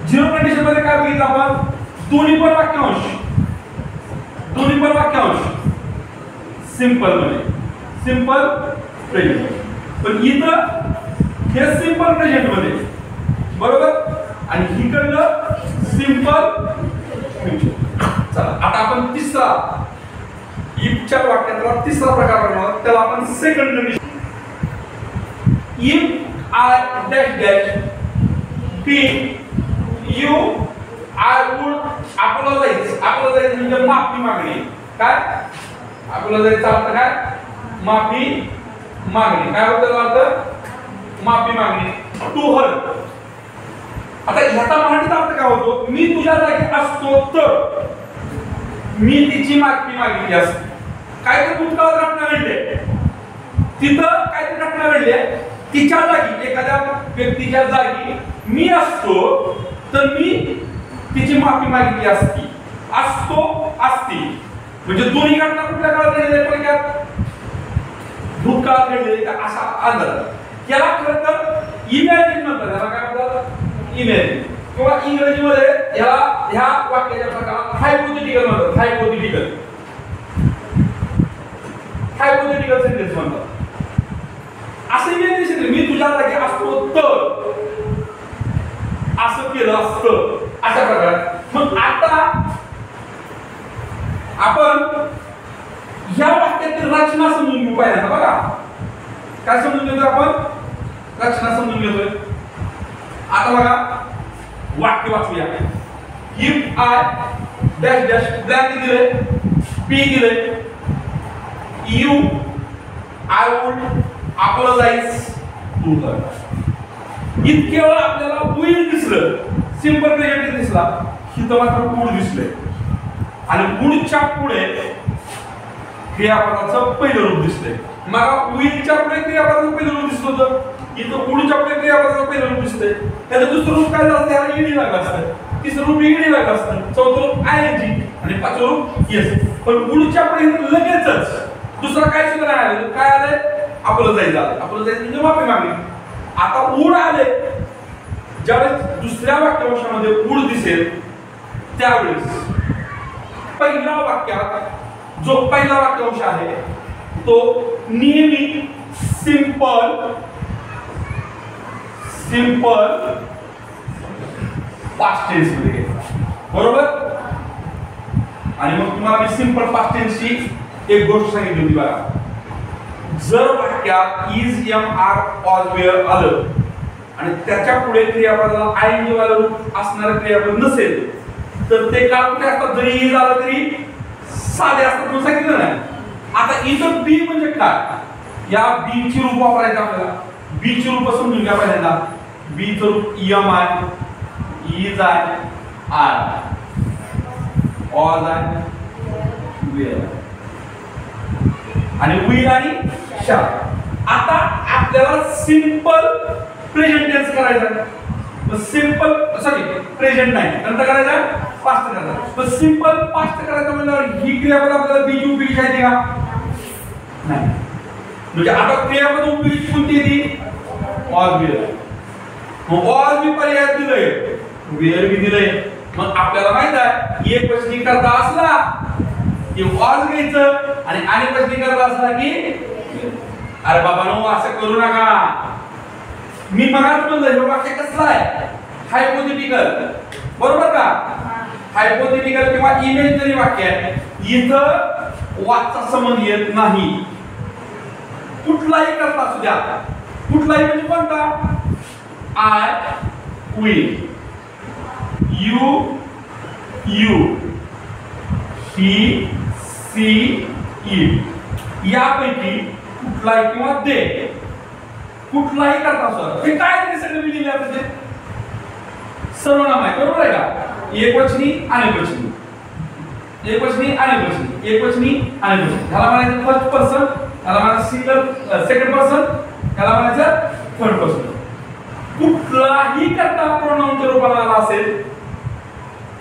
झिरो कंडिशन मध्ये काय बघितलं आपण? दोन्ही पण वाक्यांश सिंपल मध्ये सिंपल प्रेझेंट. पण इथं हे सिंपल प्रेझेंट मध्ये बरोबर आणि हिकडलं सिंपल फ्युचर. चला आता आपण तिसरा इफच्या वाक्यातला तिसरा प्रकार बघणार. त्याला आपण second condition. If I dash dash be you I would apologise. Apologise म्हणजे माफी मागणे. काय अपोलोजाइजचा अर्थ काय? माफी मागणे. काय होतं अर्थ? माफी मागणे. To her. आता ह्याचा मराठीत अर्थ काय होतो? मी तुझ्या जागी असतो तर मी तिची माफी मागितली असती. काय तर भूतकाळात घटना घडली, तिथं काय तर घटना घडली, तिच्या जागी एखाद्या व्यक्तीच्या जागी मी असतो तर मी तिची माफी मागितली असती. असतो असती म्हणजे दोन्ही घटना कुठल्या काळात घडलेल्या? थोडक्यात भूतकाळात घडलेल्या असा अंदाज. याला खरं तर इमॅजिन म्हणतात. याला काय म्हणतात? इमॅजिन. किंवा इंग्रजीमध्ये याला ह्या वाक्याच्या प्रकारात हायपोथेटिकल म्हणतात. हायपोथेटिकल सेंटेन्स म्हणतात. असं इमॅजिन मी तुझ्या जागी असतो तर असं केलं असतं अशा प्रकारे. मग आता आपण या वाक्यातील रचना समजून घेऊ. पाहिजे बघा काय समजून घेतोय आपण? रचना समजून घेतोय. आता बघा वाक्य वाचूया. If I dash dash blank दिले, पी दिले, you I would apologise to her. इतके वेळ आपल्याला विल दिसलं, सिंपल प्रेझेंट दिसला, इथं मात्र वुड दिसले. आणि वुडच्या पुढे क्रियापदाचं पहिलं रूप दिसतंय. मग विलच्या पुढे क्रियापदाचं पहिलं रूप दिसत होतं, इथं वुडच्या पुढे क्रियापदाचं पहिलं रूप दिसतंय. त्याचं दुसरं रूप काय झालं, त्याला ईडी लागलं असतं, तिसरं रूप ईडी लागलं असतं, चौथं रूप आयएनजी आणि पाचवं रूप येस. पण वुडच्या पुढे लगेचच दुसरं काय सुद्धा नाही आलं. काय आलंय, आपलं जायचं आलं. आपलं जायचं म्हणजे माफी मागली. आता वुड आले. ज्यावेळेस दुसऱ्या वाक्यांशामध्ये वुड दिसेल त्यावेळेस पहिल्या वाक्यात जो पहिला वाक्यांश आहे तो नेहमी सिंपल पास्ट टेन्स मध्ये घ्यायचा, बरोबर. आणि मग तुम्हाला मी सिंपल पास्ट टेन्सची एक गोष्ट सांगितली होती बघा. जर वाक्यात इज एम आर ऑज वेअर आलं आणि त्याच्या पुढे क्रियापदाला आयएनजी वाला रूप असणारं क्रियापद नसेल तर ते काळ कुठे असतात, जरी इज आलं तरी साधे असतात म्हणून सांगितलं नाही. आता इथं बी म्हणजे काय, या बी ची रूप वापरायचं आपल्याला. बी ची रूप समजून घ्या पहिल्यांदा. बी चं रूप एम आहे, इज आहे, आर, ऑज आहे, वेअर आणि विल आणि शॅल. आता आपल्याला सिंपल प्रेझेंट टेन्स करायचा. सिंपल सॉरी प्रेझेंट नाही, नंतर करायचा पास्ट करायचा. पण सिंपल पास्ट करायचं म्हणजे ही क्रियापद आपल्याला बी ची उपयोगी आहे का नाही. म्हणजे आता क्रियापद उपयोगी कोणती ती, ऑज वेअर. मग ऑज बी पर्याय दिलंय, वेअर बी दिलंय. मग आपल्याला माहित आहे एक वचनी करता असला की ऑज घ्यायचं आणि अनेक वचनी करता असला की अरे बाबा नो असं करू नका. मी मगाच म्हणलं हे वाक्य कसलं आहे, हायपोथेटिकल, बरोबर का. हायपोथेटिकल किंवा इमेजिनरी वाक्य आहे. इथं वाचा संबंध येत नाही. कुठलाही करता असू द्या, कुठलाही म्हणजे कोणता, I will, you he she it यापैकी कुठलाही किंवा दे कुठलाही करता असतो. हे काय तरी सगळं लिहिले आपण सर्वनाम आहे, बरोबर आहे का. एकवचनी अनेकवचनी, एकवचनी अनेकवचनी, एकवचनी अनेकवचनी. ह्याला म्हणायचं फर्स्ट पर्सन, ह्याला म्हणायचं सिंगल सेकंड पर्सन, ह्याला म्हणायचं थर्ड पर्सन. कुठलाही करता प्रोनाउनच्या रूपाला आला असेल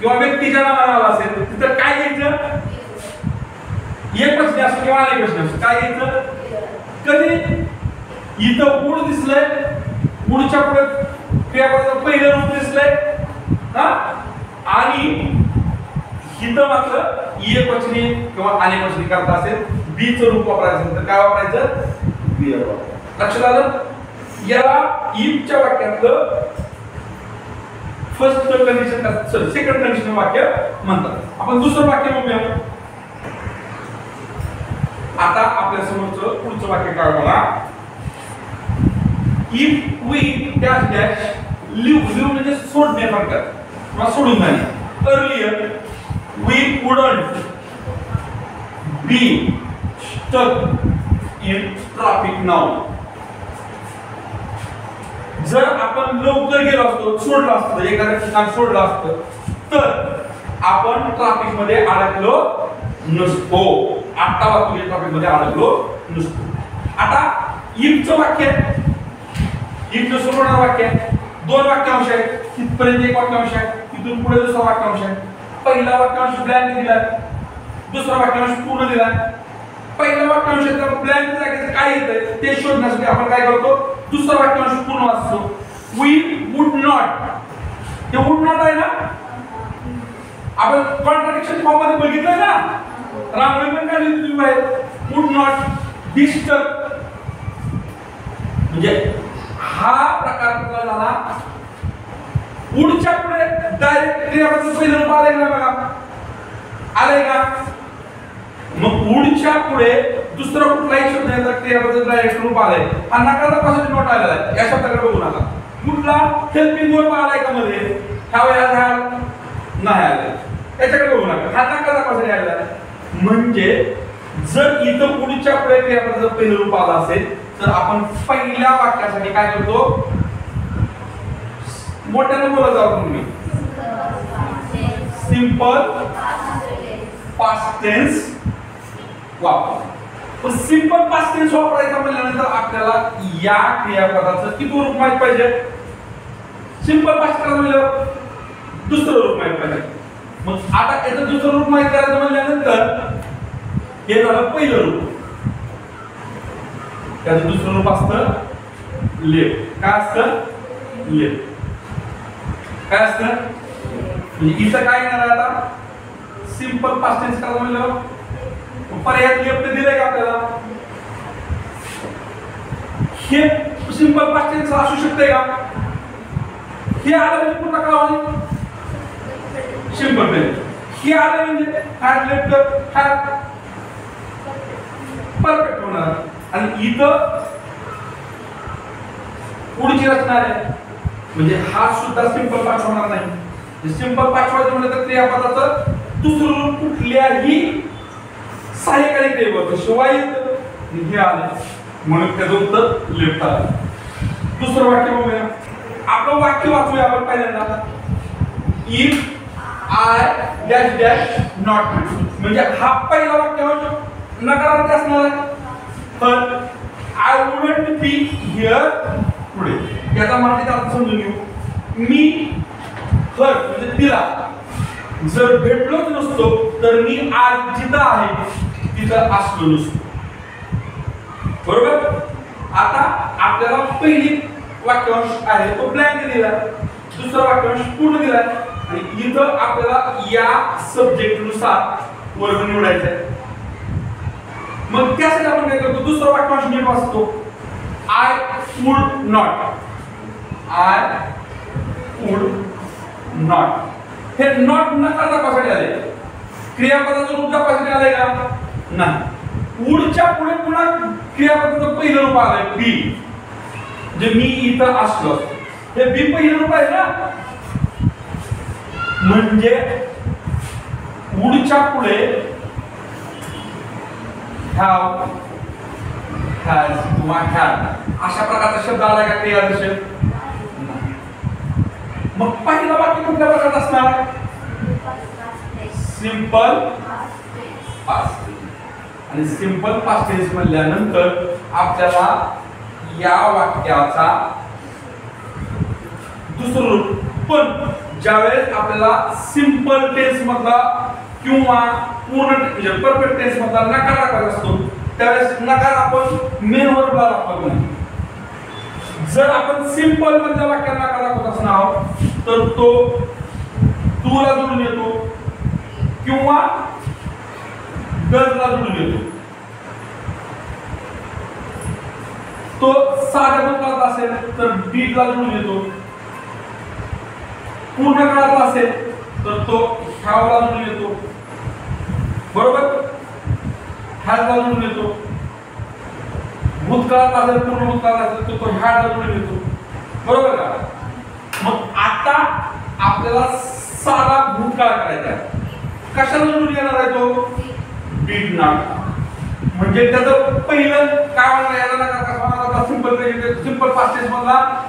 किंवा व्यक्तीच्या नावाला आला असेल तिथं काय घ्यायचं, एकवचनी असो किंवा अनेकवचनी असो काय घ्यायचं. कधी इथं वुड दिसलंय, वुडच्या पुढे क्रियापदाचं पहिलं रूप दिसलंय हा, आणि इथं मात्र एकवचनी किंवा अनेकवचनी करता असेल बी चं रूप वापरायचं तर काय वापरायचं, वेअर वापरायचं. लक्षात आलं. याला इफच्या वाक्यातलं first condition sorry second condition वाक्य म्हणतात. आपण दुसरं वाक्य बघूया. आता आपल्या समोरचं पुढचं वाक्य काय बघा. If we dash dash leave, leave म्हणजे सोडणे थोडक्यात किंवा सोडून जाणे. Earlier we wouldn't be stuck in traffic now. जर आपण लवकर गेलो असतो, सोडलं असतं, एखाद्या ठिकाण सोडलं असतं तर आपण ट्रॅफिक मध्ये अडकलो नसतो. आता वाक्य ट्रॅफिक मध्ये अडकलो नसतो. आता इफचं वाक्य, इफचं सोडवणार वाक्य दोन वाक्यांश आहेत. तिथपर्यंत एक वाक्यांश आहे, तिथून पुढे दुसरा वाक्यांश आहे. पहिला वाक्यांश ब्लँक दिला, दुसरा वाक्यांश पूर्ण दिला. पहिल्या वाक्यांशात ब्लँक जागेचं काय येतंय ते शोधण्यासाठी आपण काय करतो, दुसरा वाक्यांश पूर्ण वाचतो. वी वुड नॉट, हे वुड नॉट आहे ना, आपण कॉन्ट्राडिक्शन फॉर्म मध्ये बघितलंय ना, रांगोळी पण काय लिहिली आहे, वुड नॉट डिस्टर्ब. म्हणजे हा प्रकार झाला. वुडच्या पुढे डायरेक्ट क्रियापद पहिलं रूप आलंय का बघा, आलंय का. मग वुडच्या पुढे दुसरा कुठलाही शब्द याचा क्रियापद डायरेक्ट रूप आलंय. हा नकारात्मक नोट आलेला आहे. या शब्दाकडे बघू नका. कुठला हेल्पिंग वर्ब आलाय का मध्ये, ह्या वेळेला नाही आलाय, याच्याकडे बघू नका. हा नकारात्मक आलेला आहे. म्हणजे जर इथं वुडच्या पुढे क्रियापदाचं पहिलं रूप आलं असेल तर आपण पहिल्या वाक्यासाठी काय करतो, मोठ्याने बोलत जातो तुम्ही, सिंपल पास्ट टेन्स वापर. पण सिंपल पास्ट टेन्स वापरायचा म्हणल्यानंतर आपल्याला या क्रियापदाचं किती रूप माहित पाहिजे. सिंपल पास्ट करायचं म्हणजे दुसरं रूप माहित पाहिजे. मग आता याचं दुसरं रूप माहित करायचं म्हणल्यानंतर हे झालं पहिलं रूप. त्याचं दुसरं रूप असतं लेफ्ट. काय असतं लेफ्ट. काय असतं म्हणजे इथं काय येणार आहे आता सिंपल पास्ट टेन्स करायचं म्हणलं पर्याय लेफ्ट दिलंय का आपल्याला. हे सिंपल पास्ट टेन्स असू शकते का. हे आलं म्हणजे पूर्ण काय सिंपल टेन्स. हे आलं म्हणजे हॅड लेफ्ट हॅड परफेक्ट होणार. आणि इथं पुढची रचना आहे म्हणजे हा सुद्धा सिंपल पास्ट होणार नाही. सिंपल पास्ट व्हायचं म्हणजे तर क्रियापदाचं दुसरं रूप कुठल्याही सहाय्यकारी क्रियेबद्दल शिवाय हे आले म्हणून त्याचं उत्तर लेफ्ट आलं. दुसरं वाक्य बघूया. आपलं वाक्य वाचूया आपण पहिल्यांदा. If I dash dash not म्हणजे हा पहिला वाक्य नकारार्थी असणार आहे. पण आय वुडंट बी हिअर पुढे याचा मराठीत अर्थ समजून घेऊ. मी हर म्हणजे तिला जर भेटलोच नसतो तर मी आज जिथं आहे तिथं असलो नसतो. बरोबर. आता आपल्याला पहिली वाक्यांश आहे तो ब्लँक दिला. दुसरा वाक्यांश पूर्ण दिलाय आणि इथं आपल्याला या सब्जेक्ट नुसार वर्ग निवडायचा आहे. मग त्यासाठी आपण काय करतो दुसरा वाक्यांश नीट वाचतो. I would not. I would not. हे नॉट नकार दाखवासाठी आले. क्रियापदाचं रूप दाखवासाठी आलंय का नाही. वुडच्या पुढे पुन्हा क्रियापदाचं पहिलं रूप आलंय बी. जे मी इथं असलो हे बी पहिलं रूप आहे ना. म्हणजे वुडच्या पुढे हॅव हॅज किंवा हॅड अशा प्रकारचा शब्द आला का क्रियादर्शक. मग पहिलं वाक्य कुठल्या प्रकारचं असणार सिंपल पास्ट. आणि सिंपल पास्ट टेन्स म्हणल्यानंतर आपल्याला या वाक्याचा दुसरं रूप. पण ज्यावेळेस आपल्याला सिंपल टेन्स मधला किंवा पूर्ण म्हणजे परफेक्ट टेन्स मधला नकार दाखवायचा असतो त्यावेळेस नकार आपण मेन वर्बला दाखवत नाही. जर आपण सिंपल मधल्या वाक्यात नकार दाखवत असणार तर तो टूला जोडून येतो किंवा डजला जोडून येतो. तो साध्या भूतकाळात असेल तर डीडला जोडून येतो. पूर्ण काळात असेल तर तो हॅवला जोडून येतो. बरोबर. हॅजला जोडून येतो. भूतकाळात असेल पूर्ण भूतकाळात असेल तर तो हॅडला जोडून येतो. बरोबर का. मग आता आपल्याला साधा भूतकाळ करायचा आहे. कशाला जोडून येणार आहे तो डीड नॉट. म्हणजे त्याचं पहिलं काय म्हणणार याला नका कसा म्हणणार सिंपल सिंपल पास्ट टेन्स मधला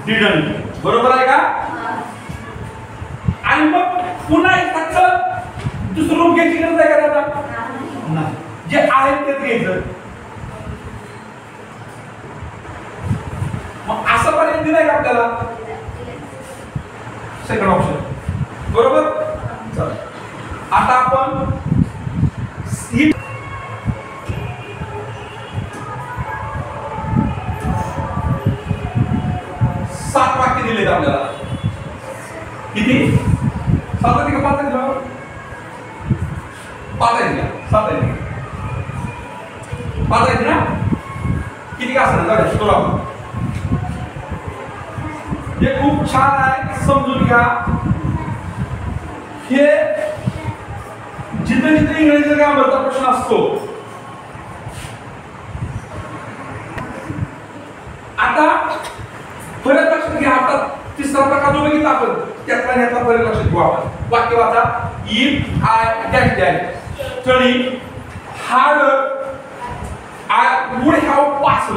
डिडंट. बरोबर आहे का. आणि मग पुन्हा त्याचं दुसरं रूप घ्यायची गरज आहे का त्याचा नाही. जे आहे तेच घ्यायचं. मग असं पर्याय दिलाय का आपल्याला सेकंड ऑप्शन. बरोबर. चला आता आपण 7 वाक्य दिलेत आपल्याला. किती 7 आहे का 5 आहे. 5 आहे का 7 आहे 5 आहे ना. किती का असणार जाऊ थोडा. हे खूप छान आहे समजून घ्या. हे जिथे जिथे इंग्रजी ग्रामरचा प्रश्न असतो आता फरक लक्षात घ्या. आता तिसरा प्रकार जो बघितला आपण त्यातला ह्यातला फरक लक्षात घेऊ आपण. वाक्य वाचा. If I dash dash study harder I would have passed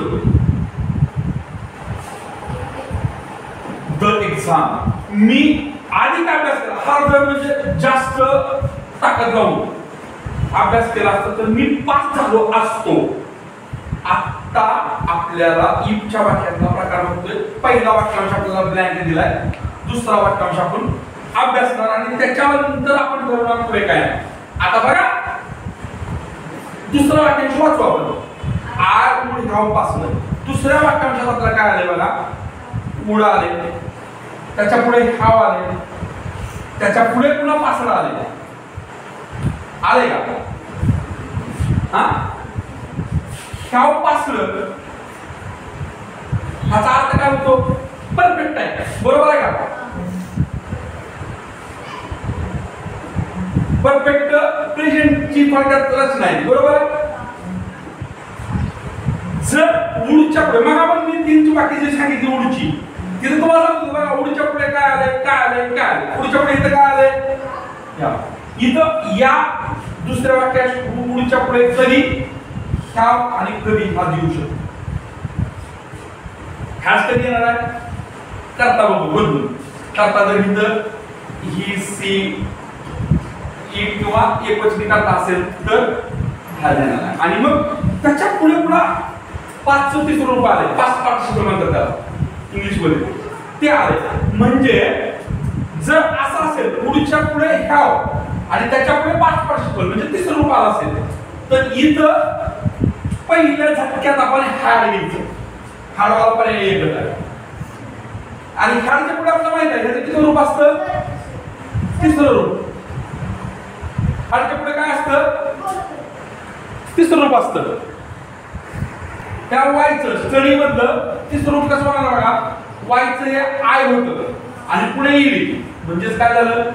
the exam. मी अधिक अभ्यास केला. हार्डर म्हणजे जास्त ताकद लावून अभ्यास केला असता तर मी पास झालो असतो. आता आपल्याला इफच्या वाक्यातला प्रकार होतोय. पहिला वाक्यांश आपल्याला ब्लँक दिलाय, दुसरा वाक्यांश आपण अभ्यासणार आणि त्याच्यानंतर आपण ठरवणार पुढे काय. आता बघा दुसरा वाक्यांश वाचू आपण. आर मूळ ह्याव पासन दुसऱ्या वाक्यांशात आपल्याला काय आले बघा. मूळ आले, त्याच्या पुढे ह्याव आले, त्याच्या पुढे पुन्हा पासन आले. आले का? हा ह्याव पासलं ह्याचा अर्थ काय होतो? परफेक्ट आहे. बरोबर आहे का? परफेक्ट प्रेझेंटची थोडक्यात रचना आहे. बरोबर आहे? जर उडच्या पुढे मग आपण मी तीन वाक्य जे सांगितली उडची तिथे तुम्हाला सांगतो बघा. उडच्या पुढे काय आले, काय आले, काय आले. उडच्या पुढे इथं काय आले, या इथं या दुसऱ्या वाक्यात उडच्या पुढे कधी ह्या आणि कधी हा देऊ शकतो. ह्याच कधी येणार आहे? करता बघू बदलून. करता जर इथं ही सी एक किंवा एकवचनी करता असेल तर हा देणार आहे. आणि मग त्याच्या पुढे पुन्हा पाचचं तिसरं रूप आले. पाच पार्टिसिपल म्हणतात त्याला इंग्लिश मध्ये. ते आले म्हणजे जर असं असेल उडच्या पुढे ह्याव आणि त्याच्या पुढे पाच पार्टिसिपल म्हणजे तिसरं रूप आलं असेल तर इथं पहिल्या झटक्यात आपण हॅड घ्यायचं. हाडवाला पर्याय एकच आहे. आणि हॅडच्या पुढे आपल्याला माहित आहे ह्याचं किती रूप असतं? तिसरं रूप. हॅडच्या पुढे काय असतं? तिसरं रूप असतं. त्या वायचं स्टडी मधलं तिसरं रूप कसं होणार बघा. वायचं हे आय होतं आणि पुढे ईडी म्हणजेच काय झालं?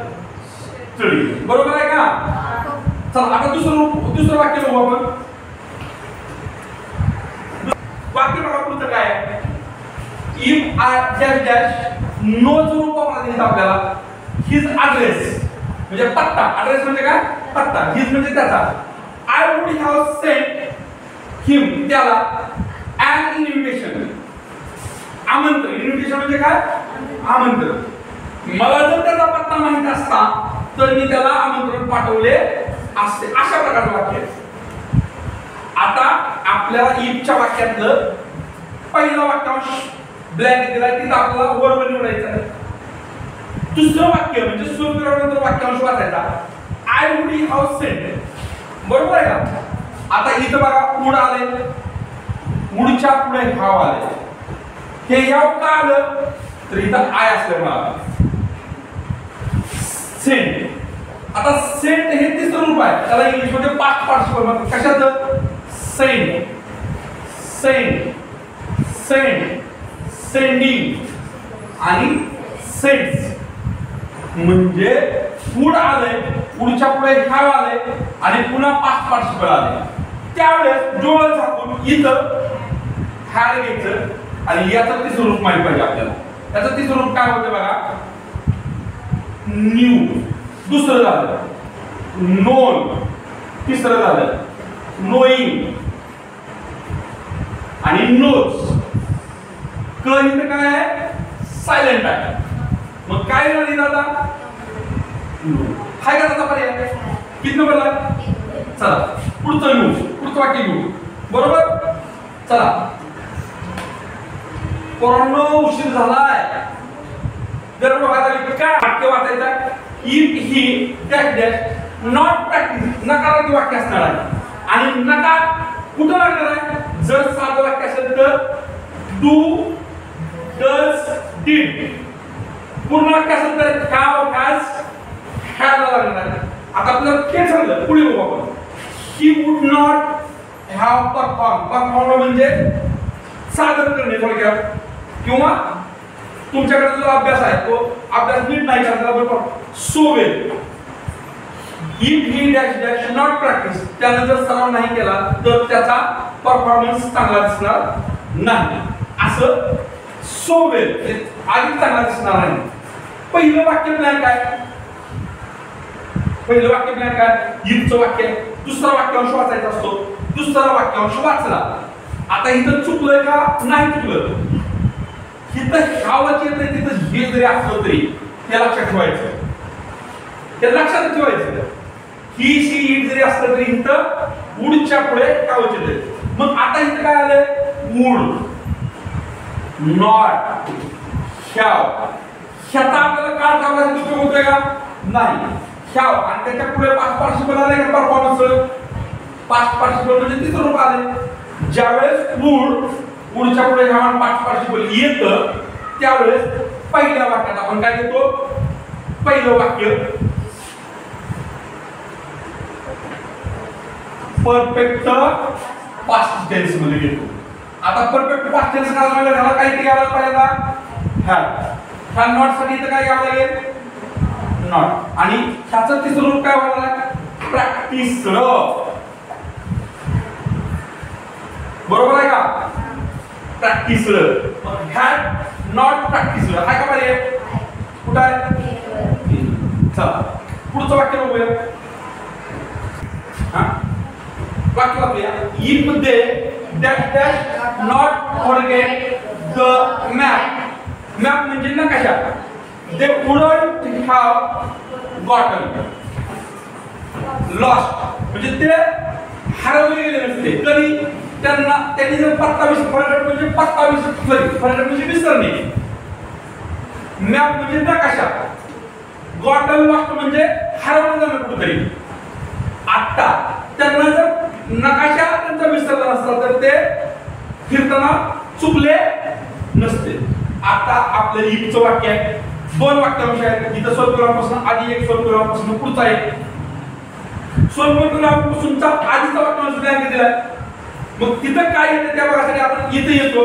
स्टडी. बरोबर आहे का? चला आता दुसरं वाक्य बघू आपण. वाक्य बघा पुढचं काय आहे. If I dash dash know जो रूप वापरायचं आपल्याला. हिज ॲड्रेस म्हणजे पत्ता. ॲड्रेस म्हणजे काय? पत्ता. हिज म्हणजे त्याचा. I would have sent him त्याला an invitation आमंत्रण. इन्व्हिटेशन म्हणजे काय? आमंत्रण. मला जर त्याचा पत्ता माहित असता तर मी त्याला आमंत्रण पाठवले असते. अशा प्रकारचं वाक्य. आता आपल्याला इफच्या वाक्यातलं पहिला वाक्यांश ब्लँक दिलाय तिथं आपल्याला वर्ब निवडायचा आहे. दुसरं वाक्य म्हणजे स्वरूपानंतर वाक्यांश वाचायचा. I would have sent. बरोबर आहे का? आता इथं बघा उड आले, उडच्या पुढे ह्याव आले. हे ह्याव का आलं तर इथं आय असल्यामुळे सेंट. आता सेंट हे तिसरं रूप आहे. त्याला इंग्लिश मध्ये पास्ट पार्टिसिपल म्हणतात. कशाचं? सेंट, सेंट, सेंट, सेंडिंग आणि सेंट्स. म्हणजे उड आले, उडच्या पुढे ह्याव आले आणि पुन्हा पास्ट पार्टिसिपल आले. त्यावेळेस डोळे झाकून इथं हॅड घ्यायचं आणि याचं तिसरं रूप माहित पाहिजे आपल्याला. त्याचं तिसरं रूप काय होतं बघा. न्यू दुसरं झालं, नोन तिसरं झालं, नोईंग आणि नोज. क इथं काय आहे? सायलेंट आहे. मग काय झाली दादा? हाय का त्याचा पर्याय? किती नंबरला? चला पुढचं घेऊ. पुढचं वाक्य घेऊ. बरोबर? चला पोरांनो उशीर झालाय. जर काय वाक्य वाचायचं? If he dash dash not practise. नकारार्थी वाक्य असणार आहे. आणि नकार कुठं लागणार आहे? जर साधं वाक्य असेल तर डू, डज, डिड. पूर्ण वाक्य असेल तर हॅव, हॅज, हॅड लागणार आहे. आता आपल्याला काय सांगितलं पुढे बघू आपण. He would not have perform. Perform म्हणजे सादर करणे थोडक्यात. किंवा तुमच्याकडे जो अभ्यास आहे तो अभ्यास नीट नाही करता बरोबर so well. If he dash dash not practice. त्याने जर सराव नाही केला तर त्याचा परफॉर्मन्स चांगला दिसणार नाही. असं सो वेल अधिक चांगला दिसणार नाही. पहिलं वाक्य प्लॅन काय? पहिलं वाक्य प्लॅन काय? इफचं वाक्य. दुसरा वाक्यांश वाचायचा असतो. दुसरा वाक्यांश वाचला. आता इथं चुकलंय का? नाही चुकलं. इथं ह्यावच येत नाही तिथं हे जरी असलं तरी ते लक्षात ठेवायचं. ते लक्षात ठेवायचं. ही शी ईट जरी असलं तरी इथं वुडच्या पुढे ह्यावच येते. मग आता इथं काय आलंय? Would, not, have. ह्याचा आपल्याला काळ ठेवण्याचा उपयोग होतोय का? नाही. ह्याव आणि त्याच्या पुढे पास्ट पार्टिसिपल आले का परफॉर्मन्स? पास्ट पार्टिसिपल म्हणजे तिसरं रूप आले. ज्यावेळेस वुडच्या पुढे ह्याव पास्ट पार्टिसिपल येतं त्यावेळेस पहिल्या वाक्यात आपण काय घेतो? पहिलं वाक्य परफेक्ट पास्ट टेन्स मध्ये घेतो. आता परफेक्ट पास्ट टेन्स करायला ह्याला काय घ्यायला पाहिजे? ह्या नॉट साठी इथं काय घ्यावं लागेल? नॉट. आणि ह्याचं तिसरं रूप काय होणार आहे? प्रॅक्टिस. बरोबर आहे का? प्रॅक्टिस. हॅड नॉट प्रॅक्टिस आहे का बरे? कुठं आहे? चला पुढचं वाक्य बघूया. वाक्य बघूया. If they dash dash not forget the map. Map म्हणजे नकाशा. They wouldn't have gotten lost म्हणजे ते हरवले गेले नसते. कधी त्यांनी जर पत्ता फॉरगेट म्हणजे पत्ता फॉरगेट म्हणजे विसरणे. मॅप म्हणजे नकाशा. गॉटन लॉस्ट म्हणजे हरवलं जाणं कुठेतरी. आता त्यांना जर नकाशा त्यांचा विसरला नसता तर ते फिरताना चुकले नसते. आता आपलं इफचं वाक्य आहे. दोन वाक्यांश आहेत. इथं स्वल्पविरामापासून आधी एक, स्वल्पविरामापासून पुढचा एक. स्वल्पविरामापासूनचा आधीचा वाक्यांश तयार केलेला आहे. मग तिथं काय येतं त्या बघासाठी आपण इथं येतो.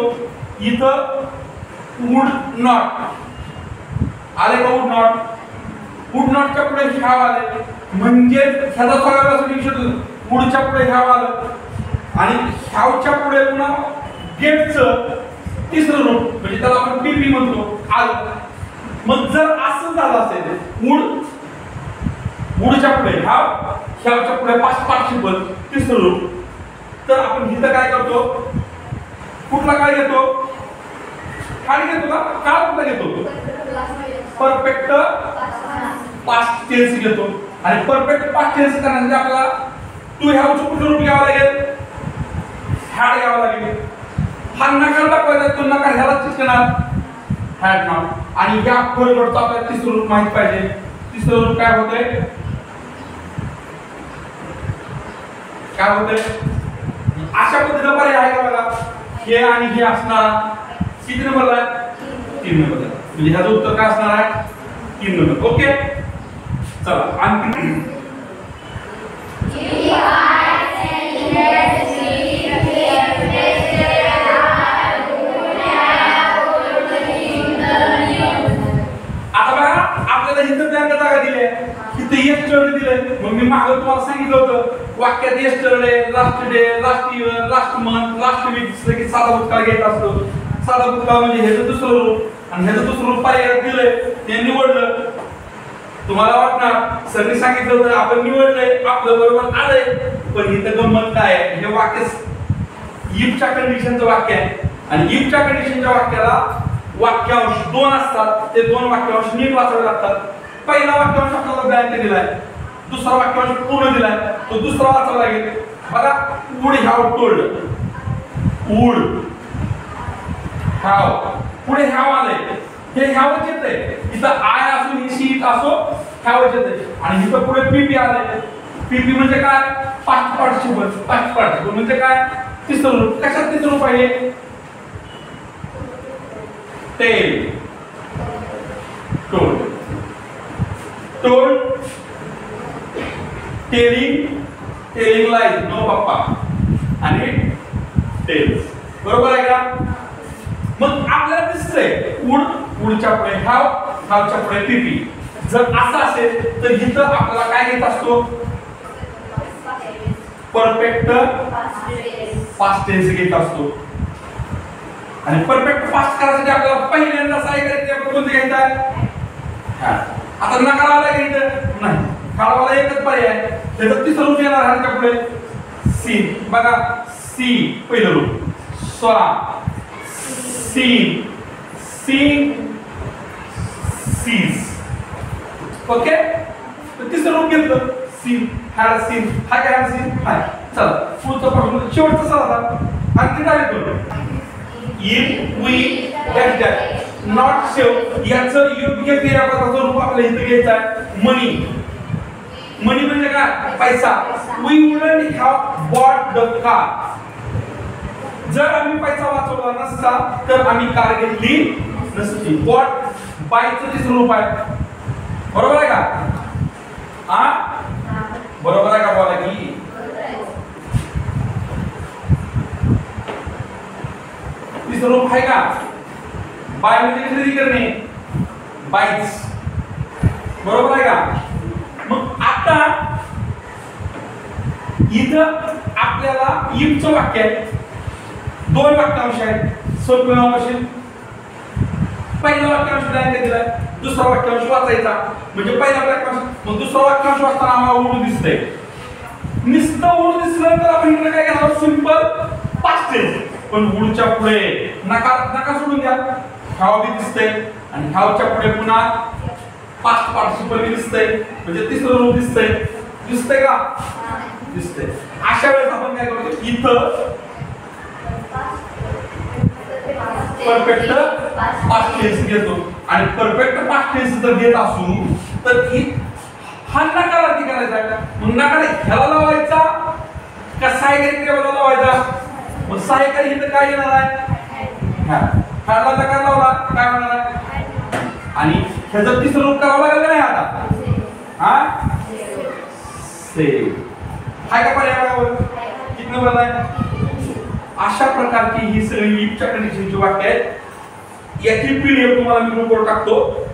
इथं वुड नॉट आले का? Would not. वुड नॉटच्या पुढे ह्याव आले म्हणजे ह्याचा सगळ्यासाठी विषय वुडच्या पुढे ह्याव आलं आणि ह्यावच्या पुढे पुन्हा गेटचं तिसरं रूप म्हणजे त्याला आपण पीपी म्हणतो आलं. मग जर असं झालं असेल वुडच्या पुढे ह्याव, ह्यावच्या पुढे पास्ट पार्टिसिपल तिसरं रूप, तर आपण इथं काय करतो? कुठला काय घेतो? खाली घेतो का? काळ कुठला घेतो? परफेक्ट पास्ट टेन्स घेतो. आणि परफेक्ट पास्ट टेन्स करण्यासाठी आपल्याला टू हॅवचं कुठलं रूप घ्यावं लागेल? हॅड घ्यावं लागेल. हा नकार दाखवायचा, तो नकार ह्याला चिकणार हॅड नॉट. आणि ह्या फरकडचं आपल्याला तिसरं रूप माहित पाहिजे. तिसरं रूप काय होतंय? काय होतंय? अशा पद्धतीने पर्याय आहे का बघा? हे आणि हे असणार किती नंबरला आहे? 3 नंबरला. म्हणजे ह्याचं उत्तर काय असणार आहे? 3 नंबर. ओके चला आणखी आता बघा आपल्याला इथं बँक जागा दिली आहे. इथे येस्टरडे दिले. मग मी मागे तुम्हाला सांगितलं होतं वाक्यात yesterday, last day, last year, last month, last week की साधा भूतकाळ घेत असतो. साधा भूतकाळ म्हणजे ह्याचं दुसरं रूप आणि ह्याचं दुसरं रूप पर्यायात दिलंय ते निवडलं. तुम्हाला वाटणार सगळी सांगितलं होतं आपण निवडलंय आपलं बरोबर आलंय. पण इथं गंमत काय आहे? हे वाक्य इफच्या कंडिशनचं वाक्य आहे आणि इफच्या कंडिशनच्या वाक्याला वाक्यांश 2 असतात. ते 2 वाक्यांश नीट वाचावे लागतात. पहिला वाक्यांश आपल्याला ब्लँक दिलाय, दुसरा वाक्यांश पूर्ण दिलाय, तो दुसरा वाचावा लागेल. बघा would have told, would have पुढे हॅव आलंय. हे हॅवच येतंय. इथं आय असो ही शी असो हॅवच येतंय. आणि इथं पुढे पीपी आलंय. पीपी म्हणजे काय? Past participle. पास्ट पार्टिसिपल म्हणजे काय? तिसरं रूप. कशात तिसरं रूप आहे? Tell, told, told, telling, telling lies no papa आणि टेल्स. बरोबर आहे का? मग आपल्याला दिसतंय वुड, वुडच्या पुढे हॅव, हॅवच्या पुढे पीपी. जर असं असेल तर इथं आपल्याला काय घेत असतो? परफेक्ट पास्ट टेन्स घेत असतो. आणि परफेक्ट पास्ट करायसाठी आपल्याला पहिल्यांदा काय करायचं? आपण कोणते घ्यायचं? आता नकार आला का इथं? नाही. खाळवाला एकच पर्याय. त्याचं तिसरं रूप येणार ह्याच्या पुढे सी. बघा सी पहिलं रूप. स्वा, सी, सी, सीज. ओके. तर तिसरं रूप घेतलं सी. हॅड सीन हाय काय हॅड सीन हाय चला पुढचा प्रश्न शेवटचा चला आणि ते डायरेक्ट करू if we dash dash not save याचं योग्य क्रियापदाचं रूप आपल्याला इथे घ्यायचं आहे मनी मनी म्हणजे काय पैसा we wouldn't have bought the car जर आम्ही पैसा वाचवला नसता तर आम्ही कार घेतली नसती बॉट बायचं तिसरं रूप आहे बरोबर आहे का हा बरोबर आहे का बोला की तिसरं रूप आहे का बाय म्हणजे खरेदी करणे बाईच बरोबर आहे का मग आता इथं आपल्याला इफचं वाक्य आहे दोन वाक्यांश आहेत सोपे पहिला वाक्यांश काय दिलाय दुसरा वाक्यांश वाचायचा म्हणजे पहिला वाक्यांश मग दुसरा वाक्यांश वाचताना आम्हाला उडू दिसतंय नुसतं उडू दिसलं तर आपण इकडे काय घेणार सिंपल पास्ट टेन्स पण उडूच्या पुढे नका सोडून द्या हॅव बी दिसतंय आणि हॅवच्या पुढे पुन्हा पास्ट पार्टिसिपल बी दिसतंय म्हणजे तिसरं रूप दिसतंय का दिसतंय अशा वेळेस आपण काय करतो इथं परफेक्ट पास्ट टेन्स घेतो आणि परफेक्ट पास्ट टेन्स जर घेत असू तर हा नकारार्थी करायचा मग नकार ह्याला लावायचा का सहाय्यकारी क्रियापदाला लावायचा मग सहाय्यकारी इथं काय येणार आहे ह्याला नकार लावला काय होणार आहे आणि ह्याचं तिसरं रूप करावं लागेल नाही आता हा सेव हाय का पर्याय किती नंबर आहे अशा प्रकारची ही सगळी इफच्या कंडिशनची वाक्य आहेत याची पीडीएफ तुम्हाला मी ग्रुपवर टाकतो